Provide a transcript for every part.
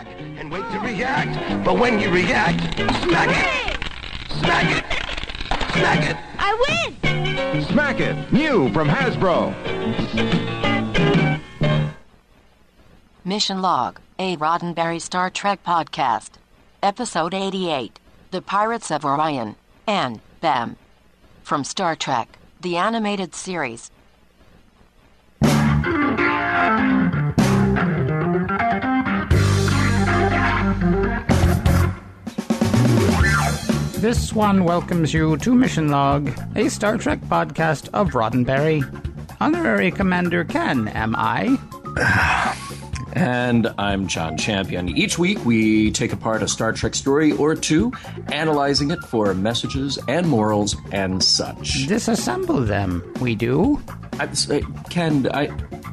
back and wait to react. But when you react, smack it! Smack it! Smack it! I win! Smack It, new from Hasbro. Mission Log, a Roddenberry Star Trek podcast. Episode 88, The Pirates of Orion, and them. From Star Trek, the animated series. This one welcomes you to Mission Log, a Star Trek podcast of Roddenberry. Honorary Commander Ken, am I? And I'm John Champion. Each week we take apart a Star Trek story or two, analyzing it for messages and morals and such. Disassemble them, we do. Ken,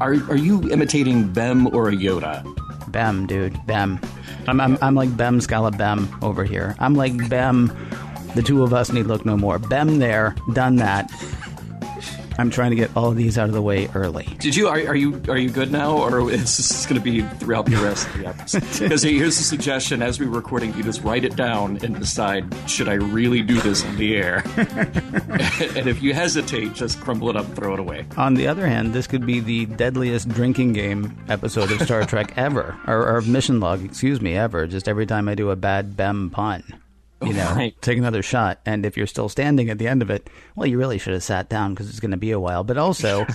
are you imitating Bem or a Yoda? Bem, dude, Bem. I'm like Bem Scala Bem over here. I'm like Bem, the two of us need look no more. Bem there, done that. I'm trying to get all of these out of the way early. Are you good now, or is this going to be throughout the rest of the episode? Because here's a suggestion: as we're recording, you just write it down and decide, should I really do this in the air? And if you hesitate, just crumble it up and throw it away. On the other hand, this could be the deadliest drinking game episode of Star Trek ever, or Mission Log, ever. Just every time I do a bad Bem pun. Right. Take another shot. And if you're still standing at the end of it, well, you really should have sat down because it's going to be a while. But also,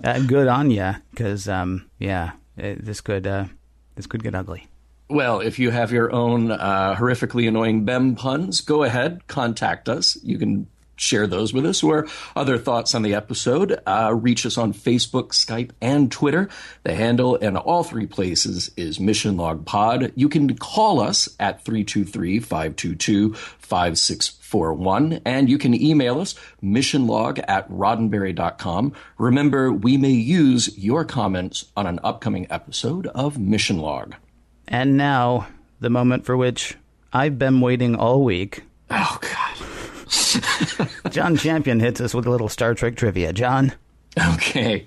good on you because, this could get ugly. Well, if you have your own horrifically annoying Bem puns, go ahead, contact us. You can share those with us or other thoughts on the episode. Reach us on Facebook, Skype, and Twitter. The handle in all three places is Mission Log Pod. You can call us at 323-522-5641, and you can email us, missionlog@roddenberry.com. Remember, we may use your comments on an upcoming episode of Mission Log. And now, the moment for which I've been waiting all week. Oh, God. John Champion hits us with a little Star Trek trivia. John? Okay.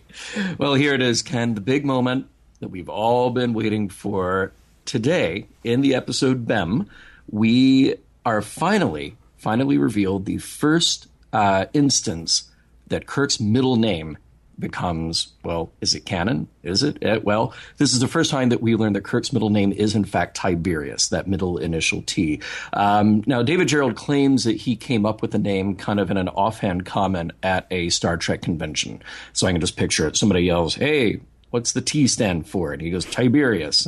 Well, here it is, Ken, the big moment that we've all been waiting for. Today, in the episode Bem, we are finally revealed the first instance that Kirk's middle name becomes, well, is it canon? Is it? Well, this is the first time that we learned that Kirk's middle name is, in fact, Tiberius, that middle initial T. Now, David Gerrold claims that he came up with the name kind of in an offhand comment at a Star Trek convention. So I can just picture it. Somebody yells, "Hey, what's the T stand for?" And he goes, "Tiberius,"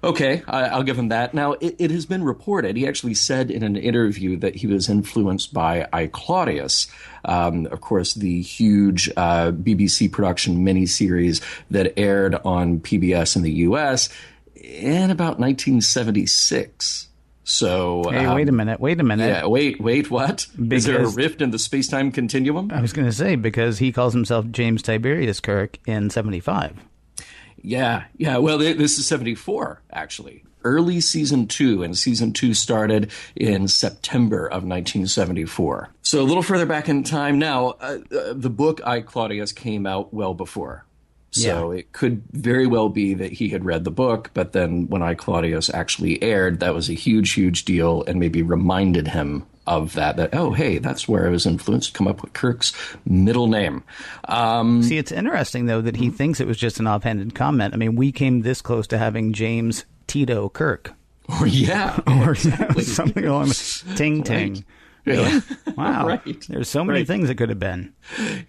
Okay, I'll give him that. Now, it has been reported, he actually said in an interview that he was influenced by I, Claudius, of course, the huge BBC production miniseries that aired on PBS in the U.S. in about 1976. So, hey, wait a minute. Yeah, wait, what? Is there a rift in the space-time continuum? I was going to say, because he calls himself James Tiberius Kirk in 75. Yeah. Well, this is 74, actually. Early season 2, and season 2 started in September of 1974. So a little further back in time now, the book I, Claudius came out well before. So It could very well be that he had read the book, but then when I, Claudius actually aired, that was a huge, huge deal and maybe reminded him of that, oh, hey, that's where I was influenced to come up with Kirk's middle name. See, it's interesting, though, that he thinks it was just an offhanded comment. I mean, we came this close to having James Tito Kirk. Or exactly. Something along the ting-ting. Right. Really? Yeah. Wow. Right. There's so many things it could have been.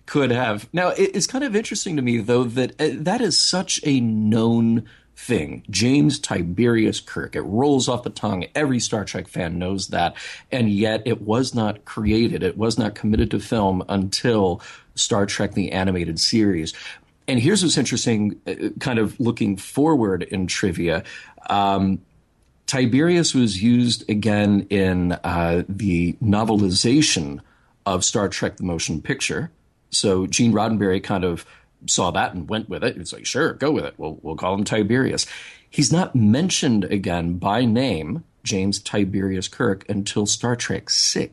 Could have. Now, it's kind of interesting to me, though, that that is such a known thing. James Tiberius Kirk. It rolls off the tongue. Every Star Trek fan knows that. And yet it was not created. It was not committed to film until Star Trek, the animated series. And here's what's interesting, kind of looking forward in trivia. Tiberius was used again in the novelization of Star Trek, the motion picture. So Gene Roddenberry kind of saw that and went with it. It's like, sure, go with it. We'll call him Tiberius. He's not mentioned again by name, James Tiberius Kirk, until Star Trek VI.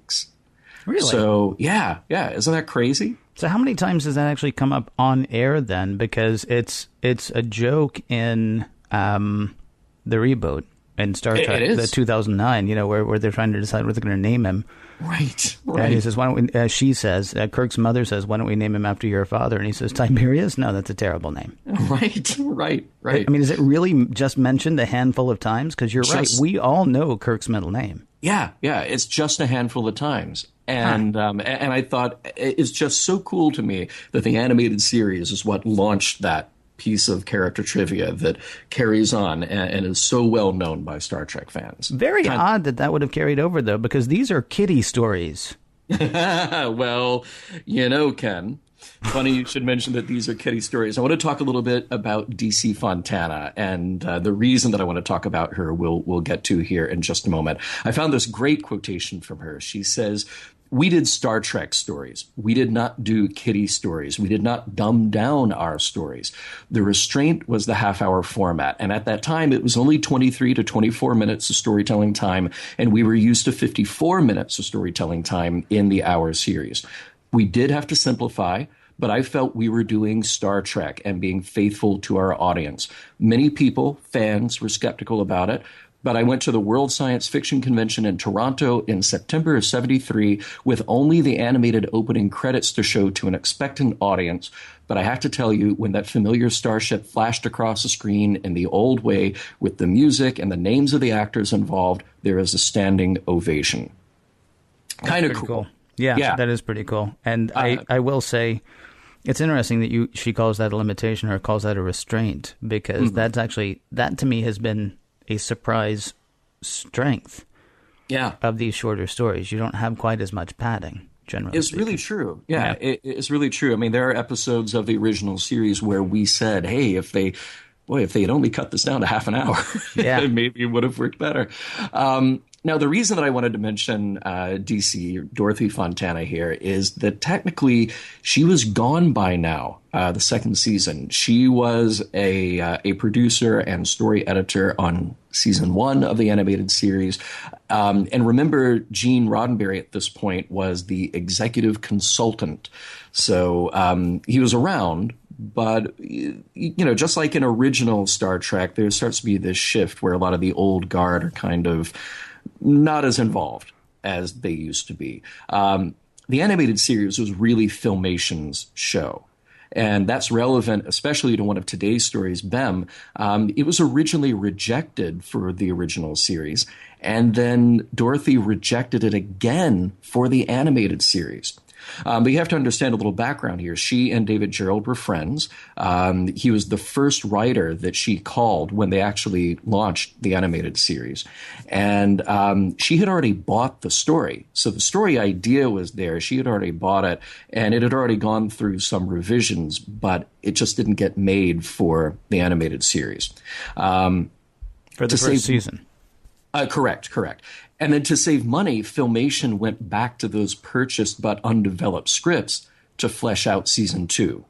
Really? So, yeah. Isn't that crazy? So how many times does that actually come up on air then? Because it's a joke in the reboot in Star Trek, the 2009, where they're trying to decide what they're going to name him. Right. And he says, why don't we, she says, Kirk's mother says, why don't we name him after your father? And he says, Tiberius? No, that's a terrible name. Right. I mean, is it really just mentioned a handful of times? Because you're right. We all know Kirk's middle name. Yeah. It's just a handful of times. And and I thought it's just so cool to me that the animated series is what launched that piece of character trivia that carries on and is so well known by Star Trek fans. Very odd that would have carried over, though, because these are kiddie stories. Well, Ken, funny you should mention that these are kiddie stories. I want to talk a little bit about DC Fontana, and the reason that I want to talk about her we'll get to here in just a moment. I found this great quotation from her. She says, "We did Star Trek stories. We did not do kiddie stories. We did not dumb down our stories. The restraint was the half-hour format. And at that time, it was only 23 to 24 minutes of storytelling time, and we were used to 54 minutes of storytelling time in the hour series. We did have to simplify, but I felt we were doing Star Trek and being faithful to our audience. Many people, fans, were skeptical about it, but I went to the World Science Fiction Convention in Toronto in September of '73 with only the animated opening credits to show to an expectant audience. But I have to tell you, when that familiar starship flashed across the screen in the old way with the music and the names of the actors involved, there is a standing ovation." Kind of cool. Yeah, that is pretty cool. And I will say, it's interesting that she calls that a limitation or calls that a restraint, because that's actually, that to me has been a surprise strength of these shorter stories. You don't have quite as much padding, generally. It's really true. Yeah. It's really true. I mean, there are episodes of the original series where we said, hey, if they had only cut this down to half an hour, maybe it would have worked better. Now, the reason that I wanted to mention DC, Dorothy Fontana here, is that technically she was gone by now, the second season. She was a producer and story editor on season 1 of the animated series. And remember, Gene Roddenberry at this point was the executive consultant. So he was around. But, just like in original Star Trek, there starts to be this shift where a lot of the old guard are kind of not as involved as they used to be. The animated series was really Filmation's show. And that's relevant, especially to one of today's stories, Bem. It was originally rejected for the original series, and then Dorothy rejected it again for the animated series. But you have to understand a little background here. She and David Gerrold were friends. He was the first writer that she called when they actually launched the animated series. And she had already bought the story. So the story idea was there. She had already bought it, and it had already gone through some revisions, but it just didn't get made for the animated series. For the first season. Correct. And then to save money, Filmation went back to those purchased but undeveloped scripts to flesh out season 2.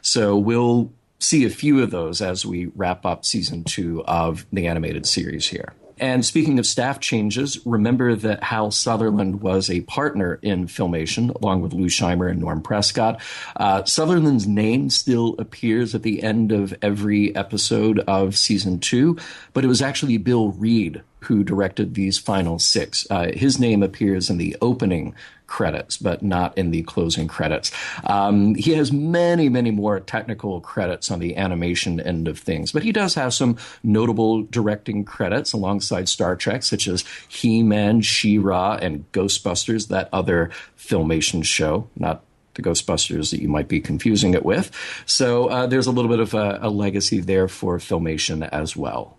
So we'll see a few of those as we wrap up season 2 of the animated series here. And speaking of staff changes, remember that Hal Sutherland was a partner in Filmation, along with Lou Scheimer and Norm Prescott. Sutherland's name still appears at the end of every episode of season 2, but it was actually Bill Reed who directed these final 6. His name appears in the opening credits, but not in the closing credits. He has many, many more technical credits on the animation end of things, but he does have some notable directing credits alongside Star Trek, such as He-Man, She-Ra, and Ghostbusters, that other Filmation show, not the Ghostbusters that you might be confusing it with. So there's a little bit of a legacy there for Filmation as well.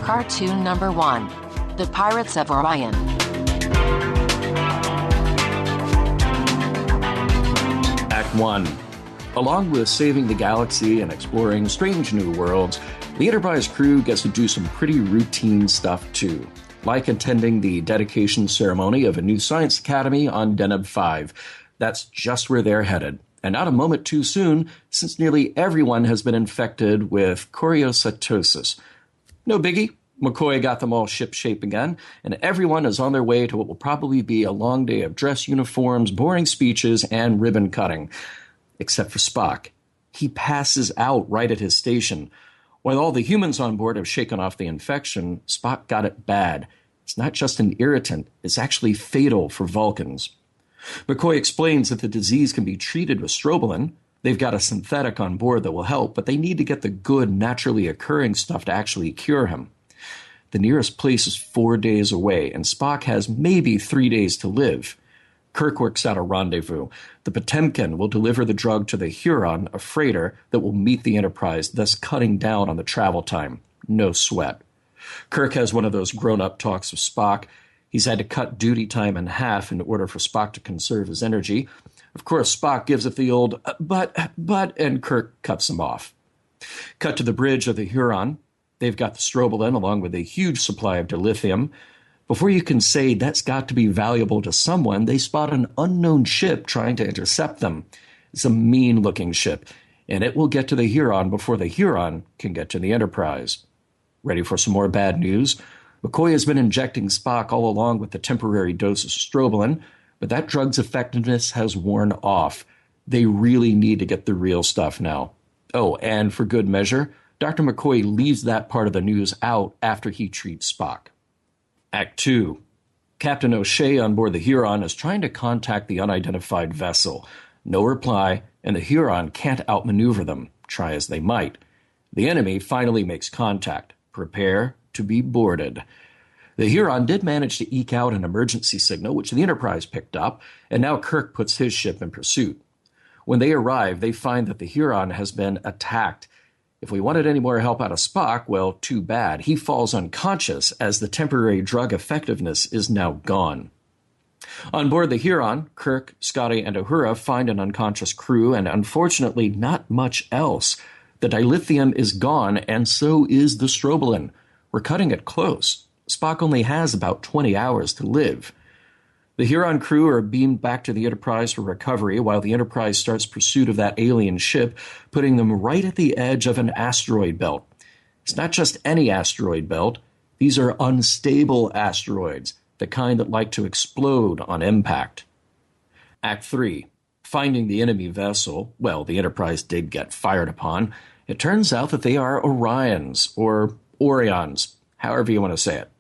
Cartoon number 1, The Pirates of Orion. Act 1. Along with saving the galaxy and exploring strange new worlds, the Enterprise crew gets to do some pretty routine stuff too, like attending the dedication ceremony of a new science academy on Deneb 5. That's just where they're headed, and not a moment too soon, since nearly everyone has been infected with choreocytosis. No biggie. McCoy got them all ship-shape again, and everyone is on their way to what will probably be a long day of dress uniforms, boring speeches, and ribbon cutting. Except for Spock. He passes out right at his station. While all the humans on board have shaken off the infection, Spock got it bad. It's not just an irritant, it's actually fatal for Vulcans. McCoy explains that the disease can be treated with strobolin. They've got a synthetic on board that will help, but they need to get the good, naturally occurring stuff to actually cure him. The nearest place is 4 days away, and Spock has maybe 3 days to live. Kirk works out a rendezvous. The Potemkin will deliver the drug to the Huron, a freighter that will meet the Enterprise, thus cutting down on the travel time. No sweat. Kirk has one of those grown-up talks with Spock. He's had to cut duty time in half in order for Spock to conserve his energy. Of course, Spock gives it the old, but, and Kirk cuts him off. Cut to the bridge of the Huron. They've got the strobolin along with a huge supply of dilithium. Before you can say that's got to be valuable to someone, they spot an unknown ship trying to intercept them. It's a mean-looking ship, and it will get to the Huron before the Huron can get to the Enterprise. Ready for some more bad news? McCoy has been injecting Spock all along with the temporary dose of strobolin, but that drug's effectiveness has worn off. They really need to get the real stuff now. Oh, and for good measure, Dr. McCoy leaves that part of the news out after he treats Spock. Act 2. Captain O'Shea on board the Huron is trying to contact the unidentified vessel. No reply, and the Huron can't outmaneuver them, try as they might. The enemy finally makes contact. Prepare to be boarded. The Huron did manage to eke out an emergency signal, which the Enterprise picked up, and now Kirk puts his ship in pursuit. When they arrive, they find that the Huron has been attacked. If we wanted any more help out of Spock, well, too bad. He falls unconscious as the temporary drug effectiveness is now gone. On board the Huron, Kirk, Scotty, and Uhura find an unconscious crew and, unfortunately, not much else. The dilithium is gone, and so is the strobolin. We're cutting it close. Spock only has about 20 hours to live. The Huron crew are beamed back to the Enterprise for recovery while the Enterprise starts pursuit of that alien ship, putting them right at the edge of an asteroid belt. It's not just any asteroid belt. These are unstable asteroids, the kind that like to explode on impact. Act 3. Finding the enemy vessel, well, the Enterprise did get fired upon. It turns out that they are Orions, or Orions, however you want to say it.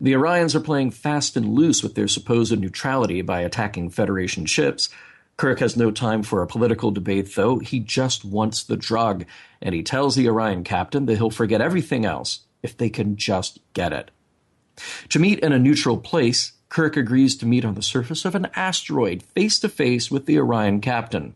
The Orions are playing fast and loose with their supposed neutrality by attacking Federation ships. Kirk has no time for a political debate, though. He just wants the drug, and he tells the Orion captain that he'll forget everything else if they can just get it. To meet in a neutral place, Kirk agrees to meet on the surface of an asteroid, face-to-face with the Orion captain.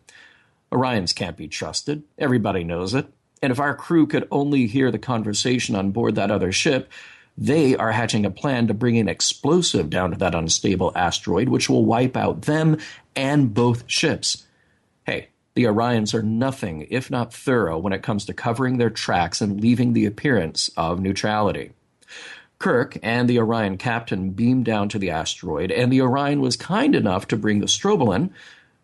Orions can't be trusted. Everybody knows it. And if our crew could only hear the conversation on board that other ship, they are hatching a plan to bring an explosive down to that unstable asteroid, which will wipe out them and both ships. Hey, the Orions are nothing if not thorough when it comes to covering their tracks and leaving the appearance of neutrality. Kirk and the Orion captain beamed down to the asteroid, and the Orion was kind enough to bring the strobolin.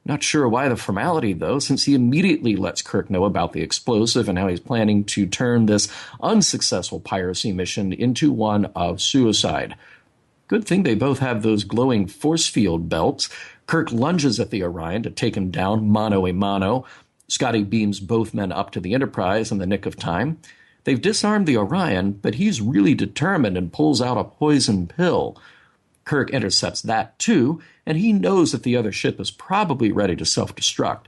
Not sure why the formality, though, since he immediately lets Kirk know about the explosive and how he's planning to turn this unsuccessful piracy mission into one of suicide. Good thing they both have those glowing force field belts. Kirk lunges at the Orion to take him down mano a mano. Scotty beams both men up to the Enterprise in the nick of time. They've disarmed the Orion, but he's really determined and pulls out a poison pill. Kirk intercepts that, too, and he knows that the other ship is probably ready to self-destruct.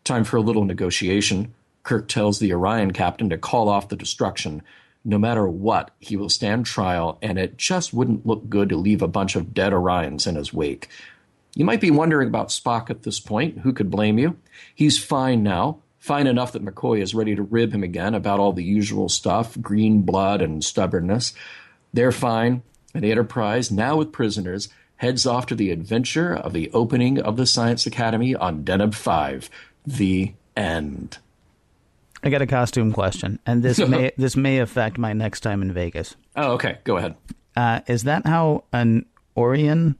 Time for a little negotiation. Kirk tells the Orion captain to call off the destruction. No matter what, he will stand trial, and it just wouldn't look good to leave a bunch of dead Orions in his wake. You might be wondering about Spock at this point. Who could blame you? He's fine now. Fine enough that McCoy is ready to rib him again about all the usual stuff, green blood and stubbornness. They're fine. And the Enterprise, now with prisoners, heads off to the adventure of the opening of the Science Academy on Deneb 5. The end. I got a costume question, and this may affect my next time in Vegas. Oh, okay. Go ahead. Is that how an Orion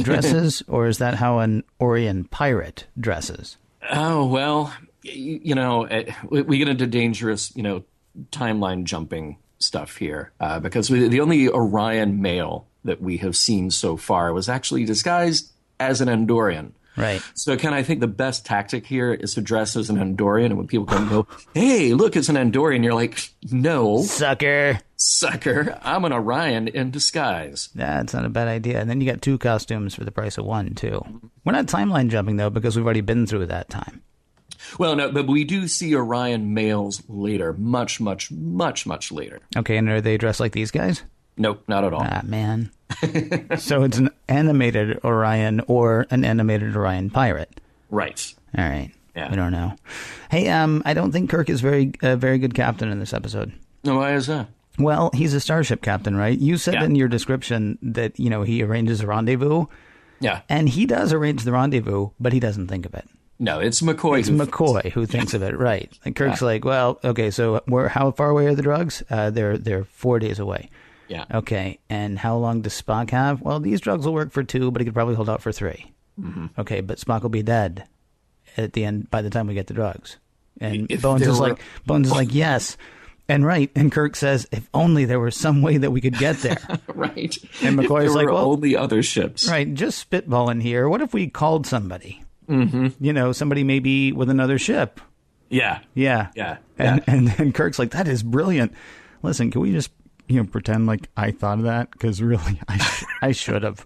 dresses, or is that how an Orion pirate dresses? Oh, well, we get into dangerous, timeline jumping stuff here because the only Orion male that we have seen so far was actually disguised as an Andorian. Right. So, Ken, I think the best tactic here is to dress as an Andorian, and when people come and go, hey, look, it's an Andorian, you're like, no. Sucker, I'm an Orion in disguise. That's not a bad idea. And then you got 2 costumes for the price of 1, too. We're not timeline jumping, though, because we've already been through that time. Well, no, but we do see Orion males later, much, much, much, much later. Okay, and are they dressed like these guys? Nope, not at all. Ah, man. So it's an animated Orion or an animated Orion pirate. Right. All right. Yeah. We don't know. Hey, I don't think Kirk is very good captain in this episode. No, why is that? Well, he's a starship captain, right? You said Yeah. in your description that, he arranges a rendezvous. Yeah. And he does arrange the rendezvous, but he doesn't think of it. No, it's McCoy. It's McCoy who thinks of it, right? And Kirk's like, well, okay, so how far away are the drugs? They're 4 days away. Yeah. Okay, and how long does Spock have? Well, these drugs will work for 2, but he could probably hold out for 3. Mm-hmm. Okay, but Spock will be dead at the end by the time we get the drugs. And If Bones there is were- like, yes, and right. And Kirk says, if only there was some way that we could get there. Right. And McCoy's if there like, were well, only other ships. right, just spitballing here. What if we called somebody? Mm-hmm. Somebody maybe with another ship. Yeah. Yeah. Yeah. And then Kirk's like, that is brilliant. Listen, can we just pretend like I thought of that? Because really, I should have.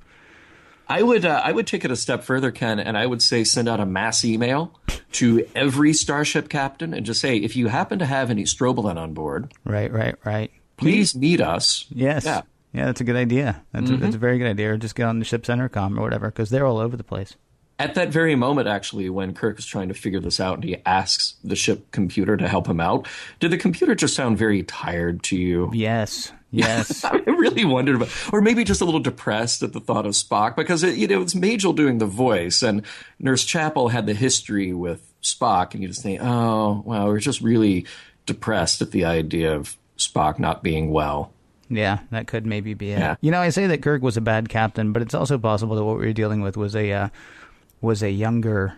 I would take it a step further, Ken, and I would say send out a mass email to every starship captain and just say, if you happen to have any strobolin on board, Right. please meet us. Yes. Yeah. Yeah, that's a good idea. That's a very good idea. Or just get on the ship's intercom or whatever, because they're all over the place. At that very moment, actually, when Kirk is trying to figure this out and he asks the ship computer to help him out, did the computer just sound very tired to you? Yes. I really wondered about, or maybe just a little depressed at the thought of Spock, because it's Majel doing the voice, and Nurse Chapel had the history with Spock, and you just think, oh, wow, we're just really depressed at the idea of Spock not being well. Yeah, that could maybe be it. Yeah. I say that Kirk was a bad captain, but it's also possible that what we were dealing with was a younger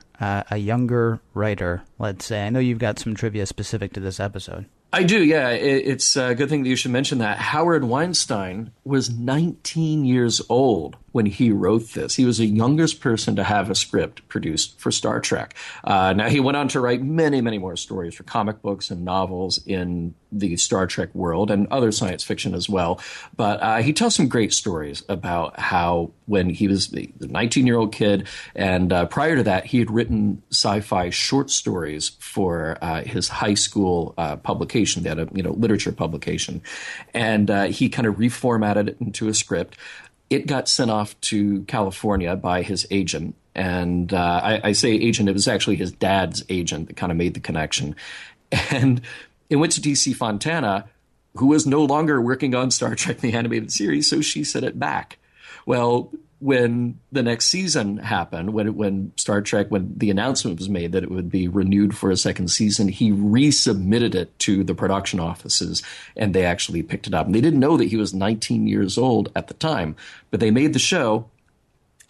writer, let's say. I know you've got some trivia specific to this episode. I do, yeah. It's a good thing that you should mention that. Howard Weinstein was 19 years old when he wrote this. He was the youngest person to have a script produced for Star Trek. Now, he went on to write many, many more stories for comic books and novels in the Star Trek world and other science fiction as well. But he tells some great stories about how when he was the 19-year-old kid, and prior to that, he had written sci-fi short stories for his high school publication. They had a literature publication. And he kind of reformatted it into a script. It got sent off to California by his agent. And I say agent, it was actually his dad's agent that kind of made the connection. And it went to D.C. Fontana, who was no longer working on Star Trek, the animated series, so she sent it back. Well, when the next season happened, when Star Trek, when the announcement was made that it would be renewed for a second season, he resubmitted it to the production offices, and they actually picked it up. And they didn't know that he was 19 years old at the time, but they made the show.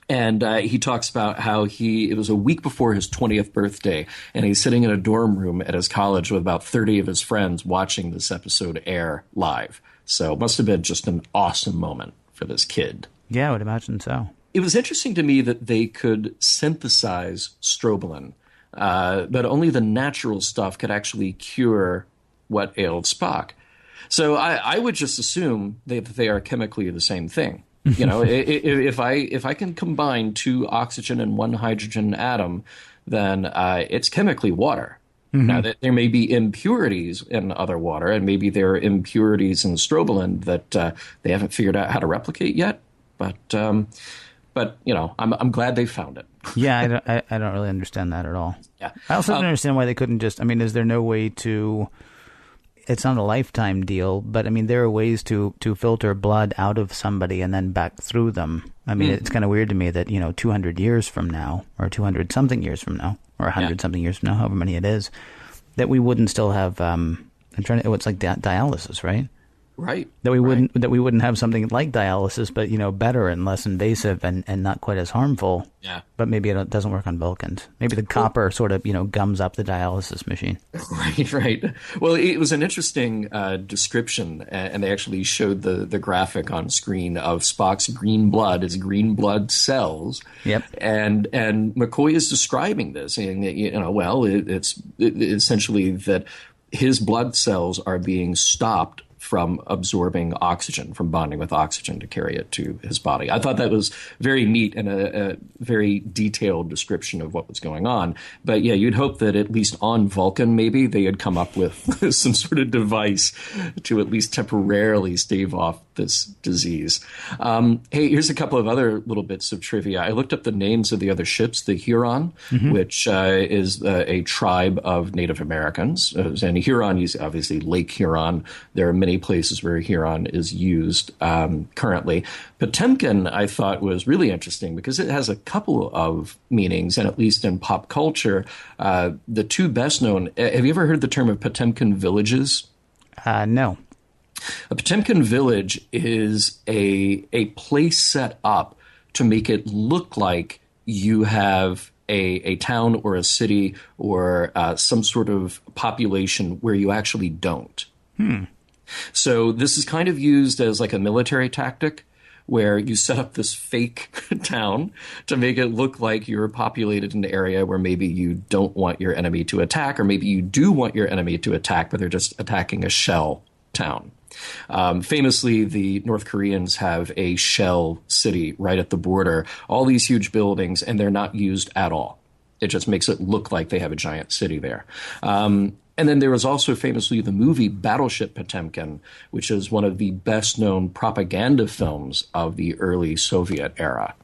And he talks about how it was a week before his 20th birthday, and he's sitting in a dorm room at his college with about 30 of his friends watching this episode air live. So it must have been just an awesome moment for this kid. Yeah, I would imagine so. It was interesting to me that they could synthesize strobolin, but only the natural stuff could actually cure what ailed Spock. So I would just assume that they are chemically the same thing. If I can combine 2 oxygen and 1 hydrogen atom, then it's chemically water. Mm-hmm. Now, there may be impurities in other water, and maybe there are impurities in strobolin that they haven't figured out how to replicate yet. But I'm glad they found it. Yeah, I don't really understand that at all. Yeah, I also don't understand why they couldn't just. I mean, is there no way to? It's not a lifetime deal, but I mean, there are ways to filter blood out of somebody and then back through them. I mean, it's kind of weird to me that 200 years from now, or 200 something years from now, or 100 something years from now, however many it is, that we wouldn't still have. It's like dialysis, right? Right. That we wouldn't have something like dialysis, but better and less invasive and not quite as harmful. Yeah. But maybe it doesn't work on Vulcans. Maybe the copper sort of gums up the dialysis machine. Right. Well, it was an interesting description, and they actually showed the graphic on screen of Spock's green blood, his green blood cells. Yep. And McCoy is describing this, saying that it's essentially that his blood cells are being stopped from absorbing oxygen, from bonding with oxygen to carry it to his body. I thought that was very neat and a very detailed description of what was going on. But yeah, you'd hope that at least on Vulcan, maybe they had come up with some sort of device to at least temporarily stave off this disease. Hey, here's a couple of other little bits of trivia. I looked up the names of the other ships, the Huron, which is a tribe of Native Americans. And Huron is obviously Lake Huron. There are many places where Huron is used currently. Potemkin, I thought, was really interesting because it has a couple of meanings, and at least in pop culture, the two best known. Have you ever heard the term of Potemkin villages? No. A Potemkin village is a place set up to make it look like you have a town or a city or some sort of population where you actually don't. So this is kind of used as like a military tactic where you set up this fake town to make it look like you're populated in an area where maybe you don't want your enemy to attack, or maybe you do want your enemy to attack, but they're just attacking a shell town. Famously, the North Koreans have a shell city right at the border, all these huge buildings, and they're not used at all. It just makes it look like they have a giant city there. And then there was also famously the movie Battleship Potemkin, which is one of the best-known propaganda films of the early Soviet era.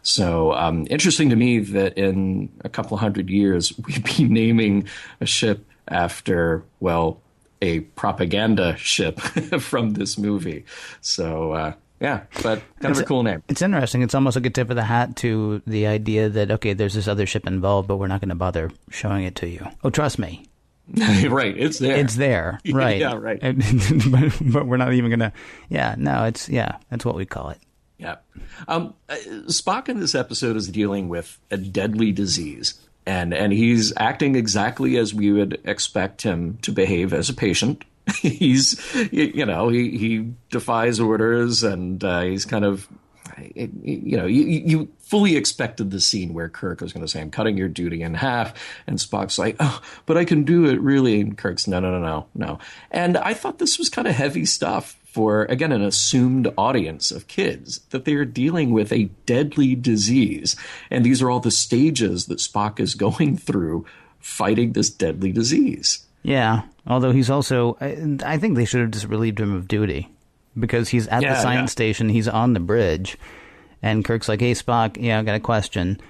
So interesting to me that in a couple hundred years, we'd be naming a ship after, well, a propaganda ship from this movie. So, yeah, but kind of a cool name. It's interesting. It's almost like a tip of the hat to the idea that, okay, there's this other ship involved, but we're not going to bother showing it to you. Oh, trust me. Right, it's there. It's there, right. Yeah, right. but we're not even going to, that's what we call it. Yeah. Spock in this episode is dealing with a deadly disease, and he's acting exactly as we would expect him to behave as a patient. He defies orders, and he's kind of, you fully expected the scene where Kirk was going to say, "I'm cutting your duty in half," and Spock's like, "Oh, but I can do it, really." And Kirk's, no. And I thought this was kind of heavy stuff for, again, an assumed audience of kids, that they are dealing with a deadly disease. And these are all the stages that Spock is going through fighting this deadly disease. Yeah, although he's also, I think they should have just relieved him of duty, because he's at the science station, he's on the bridge, and Kirk's like, "Hey, Spock, I got a question."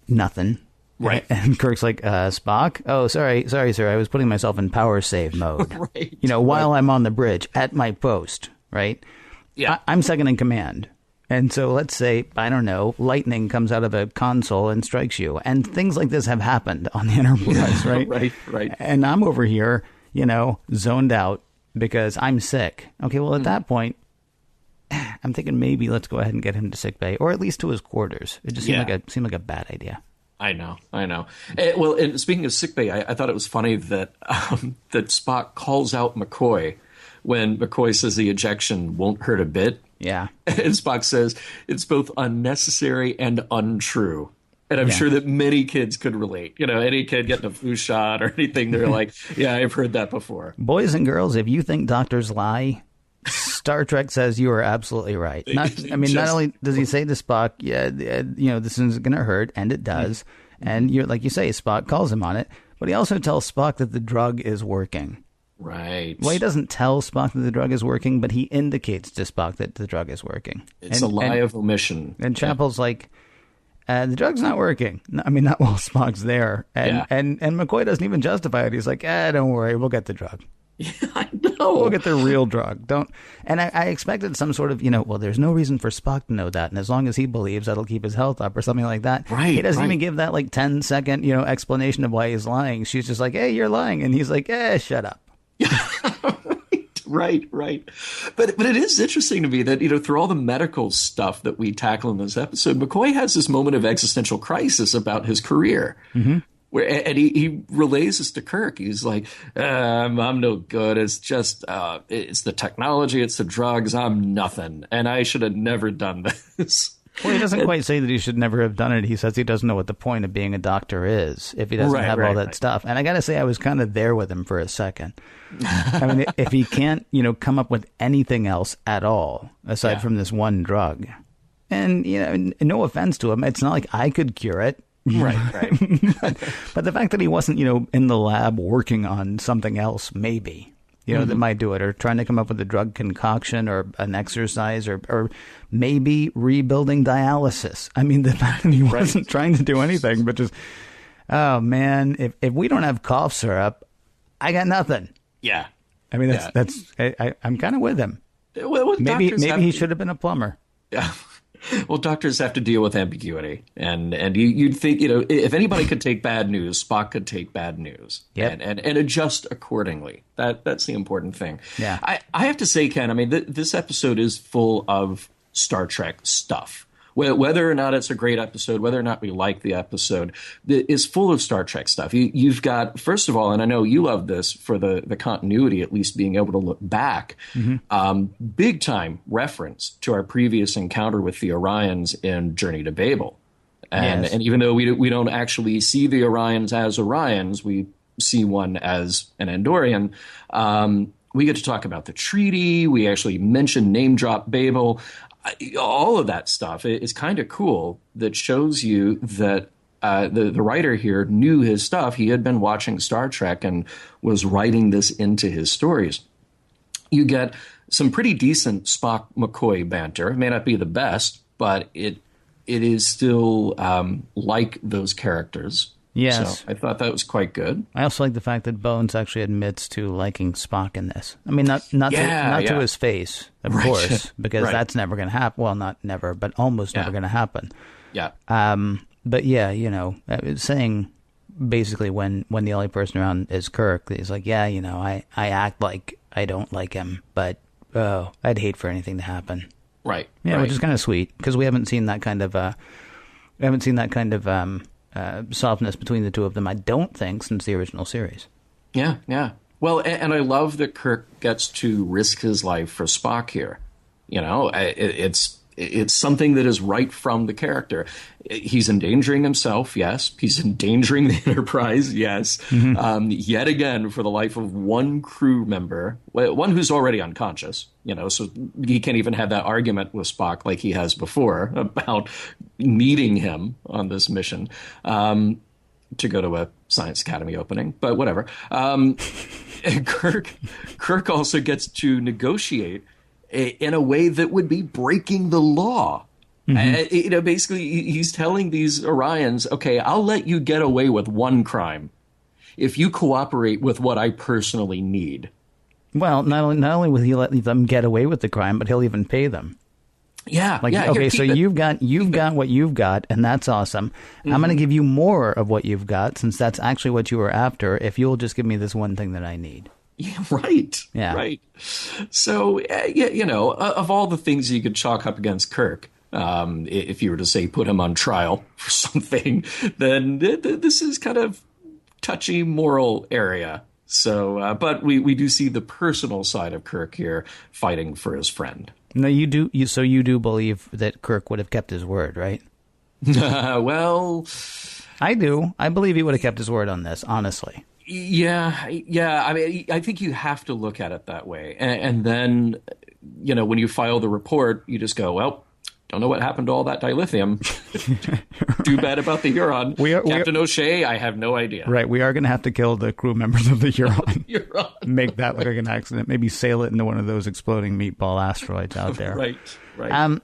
Nothing. Right. And Kirk's like, "Spock? Oh, sorry, sir. I was putting myself in power save mode." Right. While I'm on the bridge at my post, right? Yeah. I'm second in command. And so let's say, I don't know, lightning comes out of a console and strikes you. And things like this have happened on the Enterprise, right? Right. And I'm over here, zoned out because I'm sick. Okay, well, at that point, I'm thinking maybe let's go ahead and get him to sickbay, or at least to his quarters. It just seemed like a bad idea. I know. Well, and speaking of sickbay, I thought it was funny that that Spock calls out McCoy when McCoy says the ejection won't hurt a bit. Yeah. And Spock says it's both unnecessary and untrue. And I'm sure that many kids could relate. Any kid getting a flu shot or anything, they're like, yeah, I've heard that before. Boys and girls, if you think doctors lie, Star Trek says you are absolutely right. Not only does he say to Spock, this is going to hurt, and it does. And like you say, Spock calls him on it, but he also tells Spock that the drug is working. Right. Well, he doesn't tell Spock that the drug is working, but he indicates to Spock that the drug is working. It's a lie of omission. And Chapel's like, the drug's not working. Not while Spock's there. And McCoy doesn't even justify it. He's like, don't worry, we'll get the drug. Yeah, I know. We'll get the real drug. And I expected some sort of, there's no reason for Spock to know that. And as long as he believes, that'll keep his health up or something like that. Right. He doesn't even give that 10-second, explanation of why he's lying. She's just like, "Hey, you're lying." And he's like, "Shut up." Right. Right. But it is interesting to me that, through all the medical stuff that we tackle in this episode, McCoy has this moment of existential crisis about his career. Mm-hmm. And he relays this to Kirk. He's like, I'm no good. It's just, it's the technology, it's the drugs. I'm nothing. And I should have never done this. Well, he doesn't quite say that he should never have done it. He says he doesn't know what the point of being a doctor is if he doesn't have all that stuff. And I got to say, I was kind of there with him for a second. I mean, if he can't, come up with anything else at all, aside from this one drug. And, no offense to him, it's not like I could cure it. Right. but the fact that he wasn't, in the lab working on something else, maybe, that might do it, or trying to come up with a drug concoction or an exercise or maybe rebuilding dialysis. I mean, the fact that he wasn't trying to do anything, but just, oh man, if we don't have cough syrup, I got nothing. Yeah. I mean, I'm kind of with him. Well, maybe he should have been a plumber. Yeah. Well, doctors have to deal with ambiguity, and you'd think, if anybody could take bad news, Spock could take bad news, and adjust accordingly. That's the important thing. Yeah, I have to say, Ken, I mean, this episode is full of Star Trek stuff. Whether or not it's a great episode, whether or not we like the episode, is full of Star Trek stuff. You've got, first of all, and I know you love this for the continuity, at least being able to look back, big time reference to our previous encounter with the Orions in Journey to Babel. And even though we don't actually see the Orions as Orions, we see one as an Andorian. We get to talk about the treaty. We actually mention name drop Babel. All of that stuff is kind of cool. That shows you that the writer here knew his stuff. He had been watching Star Trek and was writing this into his stories. You get some pretty decent Spock McCoy banter. It may not be the best, but it is still like those characters. Yes. So I thought that was quite good. I also like the fact that Bones actually admits to liking Spock in this. I mean, not to his face, of course, because that's never going to happen. Well, not never, but almost never going to happen. Yeah. But yeah, saying basically when the only person around is Kirk, he's like, yeah, I act like I don't like him, but I'd hate for anything to happen. Right. Yeah, which is kind of sweet because we haven't seen that kind of softness between the two of them, I don't think, since the original series. Yeah. Well, and I love that Kirk gets to risk his life for Spock here. It's something that is right from the character. He's endangering himself, yes. He's endangering the Enterprise, yes. Mm-hmm. Yet again, for the life of one crew member, one who's already unconscious, so he can't even have that argument with Spock like he has before about needing him on this mission to go to a Science Academy opening, but whatever. And Kirk also gets to negotiate in a way that would be breaking the law. Mm-hmm. Basically, he's telling these Orions, okay, I'll let you get away with one crime if you cooperate with what I personally need. Well, not only will he let them get away with the crime, but he'll even pay them. Yeah. Okay, so you've got what you've got, and that's awesome. Mm-hmm. I'm going to give you more of what you've got, since that's actually what you were after, if you'll just give me this one thing that I need. Yeah, right. Yeah. Right. So, of all the things you could chalk up against Kirk, if you were to say put him on trial for something, then this is kind of touchy moral area. So, but we do see the personal side of Kirk here fighting for his friend. No, you do. So you do believe that Kirk would have kept his word, right? Well, I do. I believe he would have kept his word on this, honestly. Yeah. I mean, I think you have to look at it that way. And then, when you file the report, you just go, well, don't know what happened to all that dilithium. Too bad about the Huron. Captain O'Shea, I have no idea. Right. We are going to have to kill the crew members of the Huron. Make that look like an accident. Maybe sail it into one of those exploding meatball asteroids out there. Right.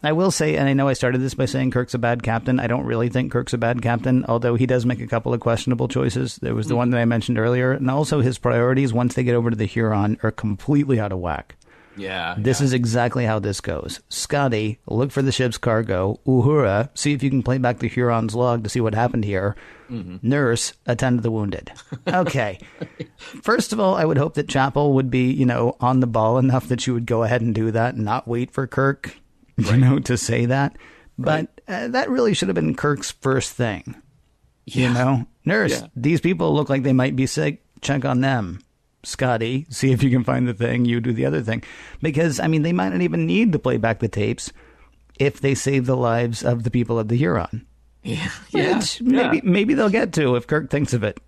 I will say, and I know I started this by saying Kirk's a bad captain. I don't really think Kirk's a bad captain, although he does make a couple of questionable choices. There was the one that I mentioned earlier, and also his priorities once they get over to the Huron are completely out of whack. Yeah. This is exactly how this goes. Scotty, look for the ship's cargo. Uhura, see if you can play back the Huron's log to see what happened here. Nurse, attend to the wounded. Okay. First of all, I would hope that Chapel would be, on the ball enough that she would go ahead and do that and not wait for Kirk, to say that. But that really should have been Kirk's first thing. Nurse, these people look like they might be sick. Check on them. Scotty, see if you can find the thing. You do the other thing. Because, they might not even need to play back the tapes if they save the lives of the people of the Huron. Yeah. Which maybe they'll get to if Kirk thinks of it.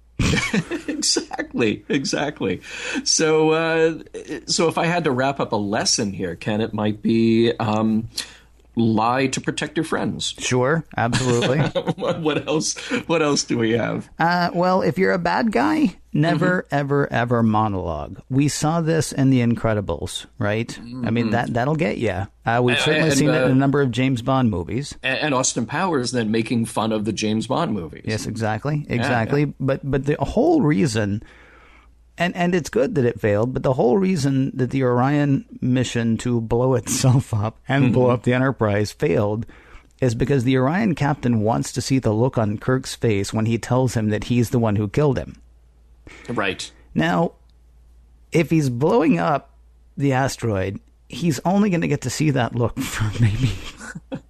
Exactly. So if I had to wrap up a lesson here, Ken, it might be lie to protect your friends. Sure, absolutely. What else do we have? Well, if you're a bad guy, never, ever monologue. We saw this in The Incredibles, right? That'll get you. We've certainly seen it in a number of James Bond movies. And Austin Powers then making fun of the James Bond movies. Yes, exactly. Yeah. But the whole reason... And it's good that it failed, but the whole reason that the Orion mission to blow itself up and blow up the Enterprise failed is because the Orion captain wants to see the look on Kirk's face when he tells him that he's the one who killed him. Right. Now, if he's blowing up the asteroid, he's only going to get to see that look for maybe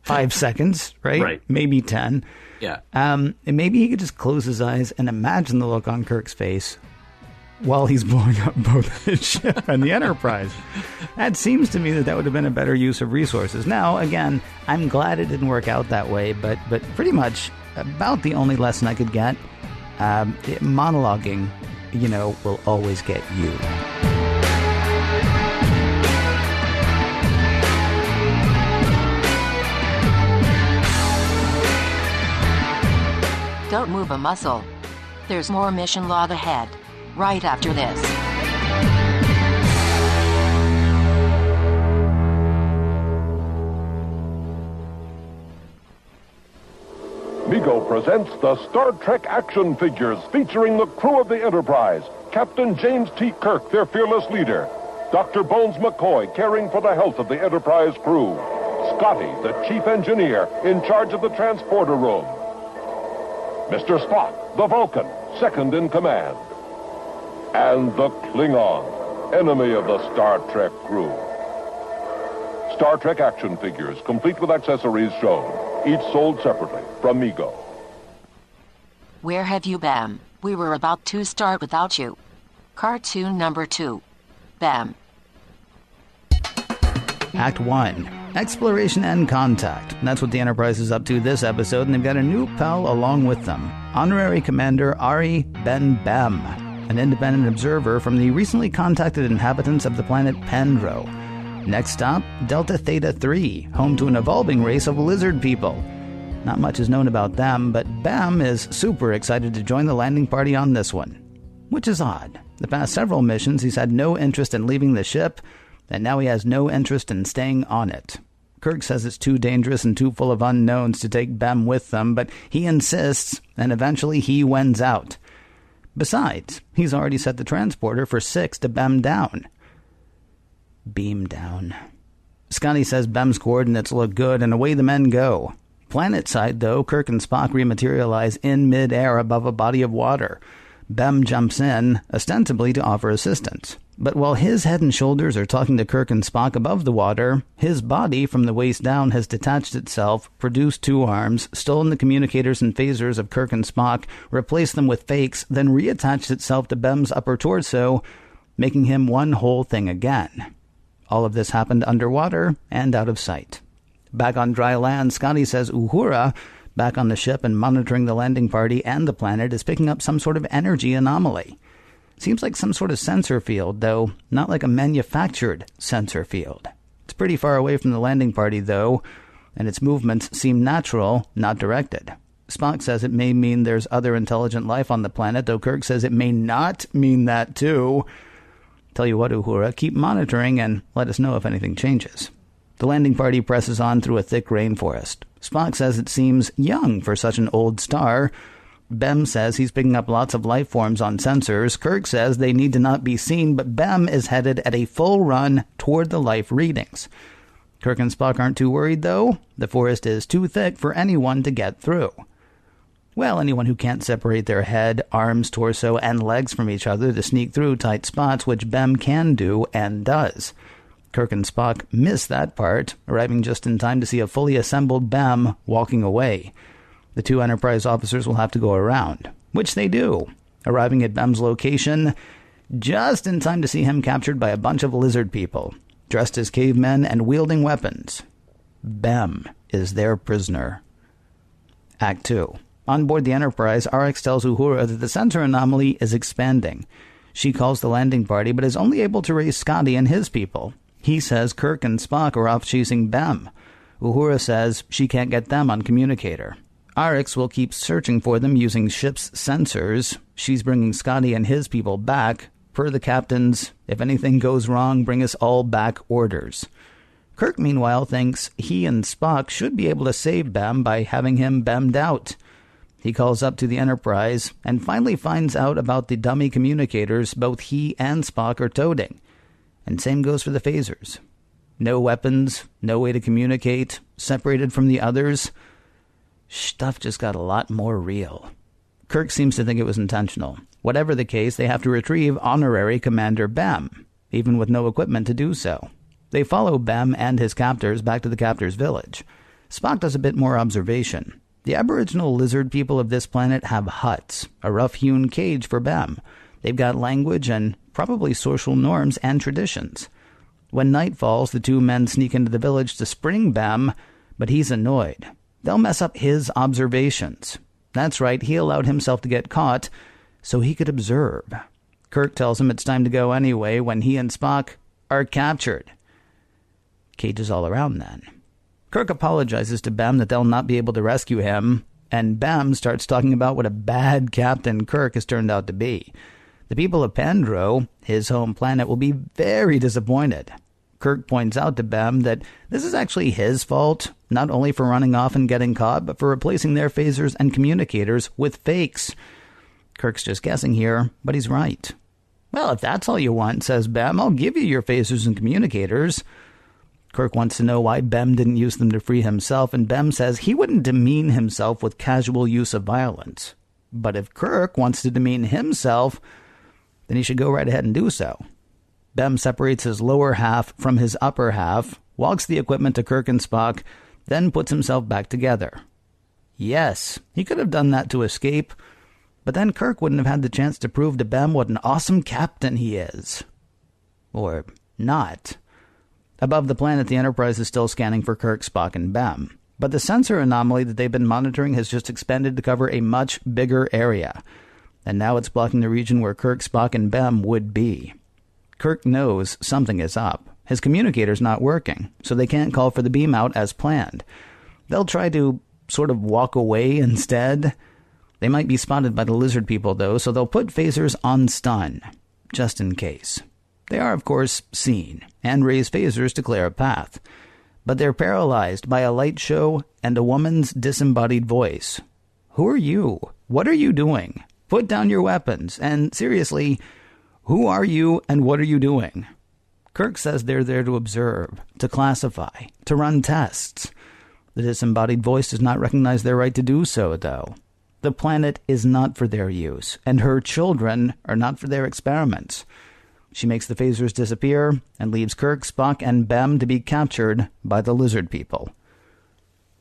5 seconds, right? Right. Maybe 10. Yeah. And maybe he could just close his eyes and imagine the look on Kirk's face while he's blowing up both the ship and the Enterprise. That seems to me that would have been a better use of resources. Now, again, I'm glad it didn't work out that way, but pretty much about the only lesson I could get, monologuing, will always get you. Don't move a muscle. There's more mission log ahead. Right after this. Mego presents the Star Trek action figures featuring the crew of the Enterprise. Captain James T. Kirk, their fearless leader. Dr. Bones McCoy, caring for the health of the Enterprise crew. Scotty, the chief engineer, in charge of the transporter room. Mr. Spock, the Vulcan, second in command. And the Klingon, enemy of the Star Trek crew. Star Trek action figures, complete with accessories shown. Each sold separately from Mego. Where have you been? We were about to start without you. Cartoon number 2. Bam. Act 1. Exploration and contact. That's what the Enterprise is up to this episode, and they've got a new pal along with them. Honorary Commander Ari Ben Bem, an independent observer from the recently contacted inhabitants of the planet Pendro. Next stop, Delta Theta 3, home to an evolving race of lizard people. Not much is known about them, but Bam is super excited to join the landing party on this one. Which is odd. The past several missions, he's had no interest in leaving the ship, and now he has no interest in staying on it. Kirk says it's too dangerous and too full of unknowns to take Bem with them, but he insists, and eventually he wins out. Besides, he's already set the transporter for 6 to beam down. Beam down. Scotty says Bem's coordinates look good, and away the men go. Planet side, though, Kirk and Spock rematerialize in mid-air above a body of water. Bem jumps in, ostensibly to offer assistance. But while his head and shoulders are talking to Kirk and Spock above the water, his body from the waist down has detached itself, produced 2 arms, stolen the communicators and phasers of Kirk and Spock, replaced them with fakes, then reattached itself to Bem's upper torso, making him one whole thing again. All of this happened underwater and out of sight. Back on dry land, Scotty says Uhura, back on the ship and monitoring the landing party and the planet, is picking up some sort of energy anomaly. Seems like some sort of sensor field, though not like a manufactured sensor field. It's pretty far away from the landing party, though, and its movements seem natural, not directed. Spock says it may mean there's other intelligent life on the planet, though Kirk says it may not mean that, too. Tell you what, Uhura, keep monitoring and let us know if anything changes. The landing party presses on through a thick rainforest. Spock says it seems young for such an old star. Bem says he's picking up lots of life forms on sensors. Kirk says they need to not be seen, but Bem is headed at a full run toward the life readings. Kirk and Spock aren't too worried, though. The forest is too thick for anyone to get through. Well, anyone who can't separate their head, arms, torso, and legs from each other to sneak through tight spots, which Bem can do and does. Kirk and Spock miss that part, arriving just in time to see a fully assembled Bem walking away. The two Enterprise officers will have to go around, which they do, arriving at Bem's location just in time to see him captured by a bunch of lizard people, dressed as cavemen and wielding weapons. Bem is their prisoner. Act 2. On board the Enterprise, Arex tells Uhura that the sensor anomaly is expanding. She calls the landing party, but is only able to raise Scotty and his people. He says Kirk and Spock are off chasing Bem. Uhura says she can't get them on communicator. Arex will keep searching for them using ship's sensors. She's bringing Scotty and his people back. Per the captain's, if anything goes wrong, bring us all back orders. Kirk, meanwhile, thinks he and Spock should be able to save Bem by having him Bemmed out. He calls up to the Enterprise and finally finds out about the dummy communicators both he and Spock are toting. And same goes for the phasers. No weapons, no way to communicate, separated from the others. Stuff just got a lot more real. Kirk seems to think it was intentional. Whatever the case, they have to retrieve Honorary Commander Bem, even with no equipment to do so. They follow Bem and his captors back to the captor's village. Spock does a bit more observation. The aboriginal lizard people of this planet have huts, a rough-hewn cage for Bem. They've got language and probably social norms and traditions. When night falls, the two men sneak into the village to spring Bem, but he's annoyed. They'll mess up his observations. That's right, he allowed himself to get caught so he could observe. Kirk tells him it's time to go anyway when he and Spock are captured. Cages all around then. Kirk apologizes to Bem that they'll not be able to rescue him, and Bem starts talking about what a bad captain Kirk has turned out to be. The people of Pandro, his home planet, will be very disappointed. Kirk points out to Bem that this is actually his fault, not only for running off and getting caught, but for replacing their phasers and communicators with fakes. Kirk's just guessing here, but he's right. Well, if that's all you want, says Bem, I'll give you your phasers and communicators. Kirk wants to know why Bem didn't use them to free himself, and Bem says he wouldn't demean himself with casual use of violence. But if Kirk wants to demean himself, then he should go right ahead and do so. Bem separates his lower half from his upper half, walks the equipment to Kirk and Spock, then puts himself back together. Yes, he could have done that to escape, but then Kirk wouldn't have had the chance to prove to Bem what an awesome captain he is. Or not. Above the planet, the Enterprise is still scanning for Kirk, Spock, and Bem. But the sensor anomaly that they've been monitoring has just expanded to cover a much bigger area. And now it's blocking the region where Kirk, Spock, and Bem would be. Kirk knows something is up. His communicator's not working, so they can't call for the beam out as planned. They'll try to sort of walk away instead. They might be spotted by the lizard people, though, so they'll put phasers on stun, just in case. They are, of course, seen, and raise phasers to clear a path. But they're paralyzed by a light show and a woman's disembodied voice. Who are you? What are you doing? Put down your weapons, and seriously, who are you and what are you doing? Kirk says they're there to observe, to classify, to run tests. The disembodied voice does not recognize their right to do so, though. The planet is not for their use, and her children are not for their experiments. She makes the phasers disappear and leaves Kirk, Spock, and Bem to be captured by the lizard people.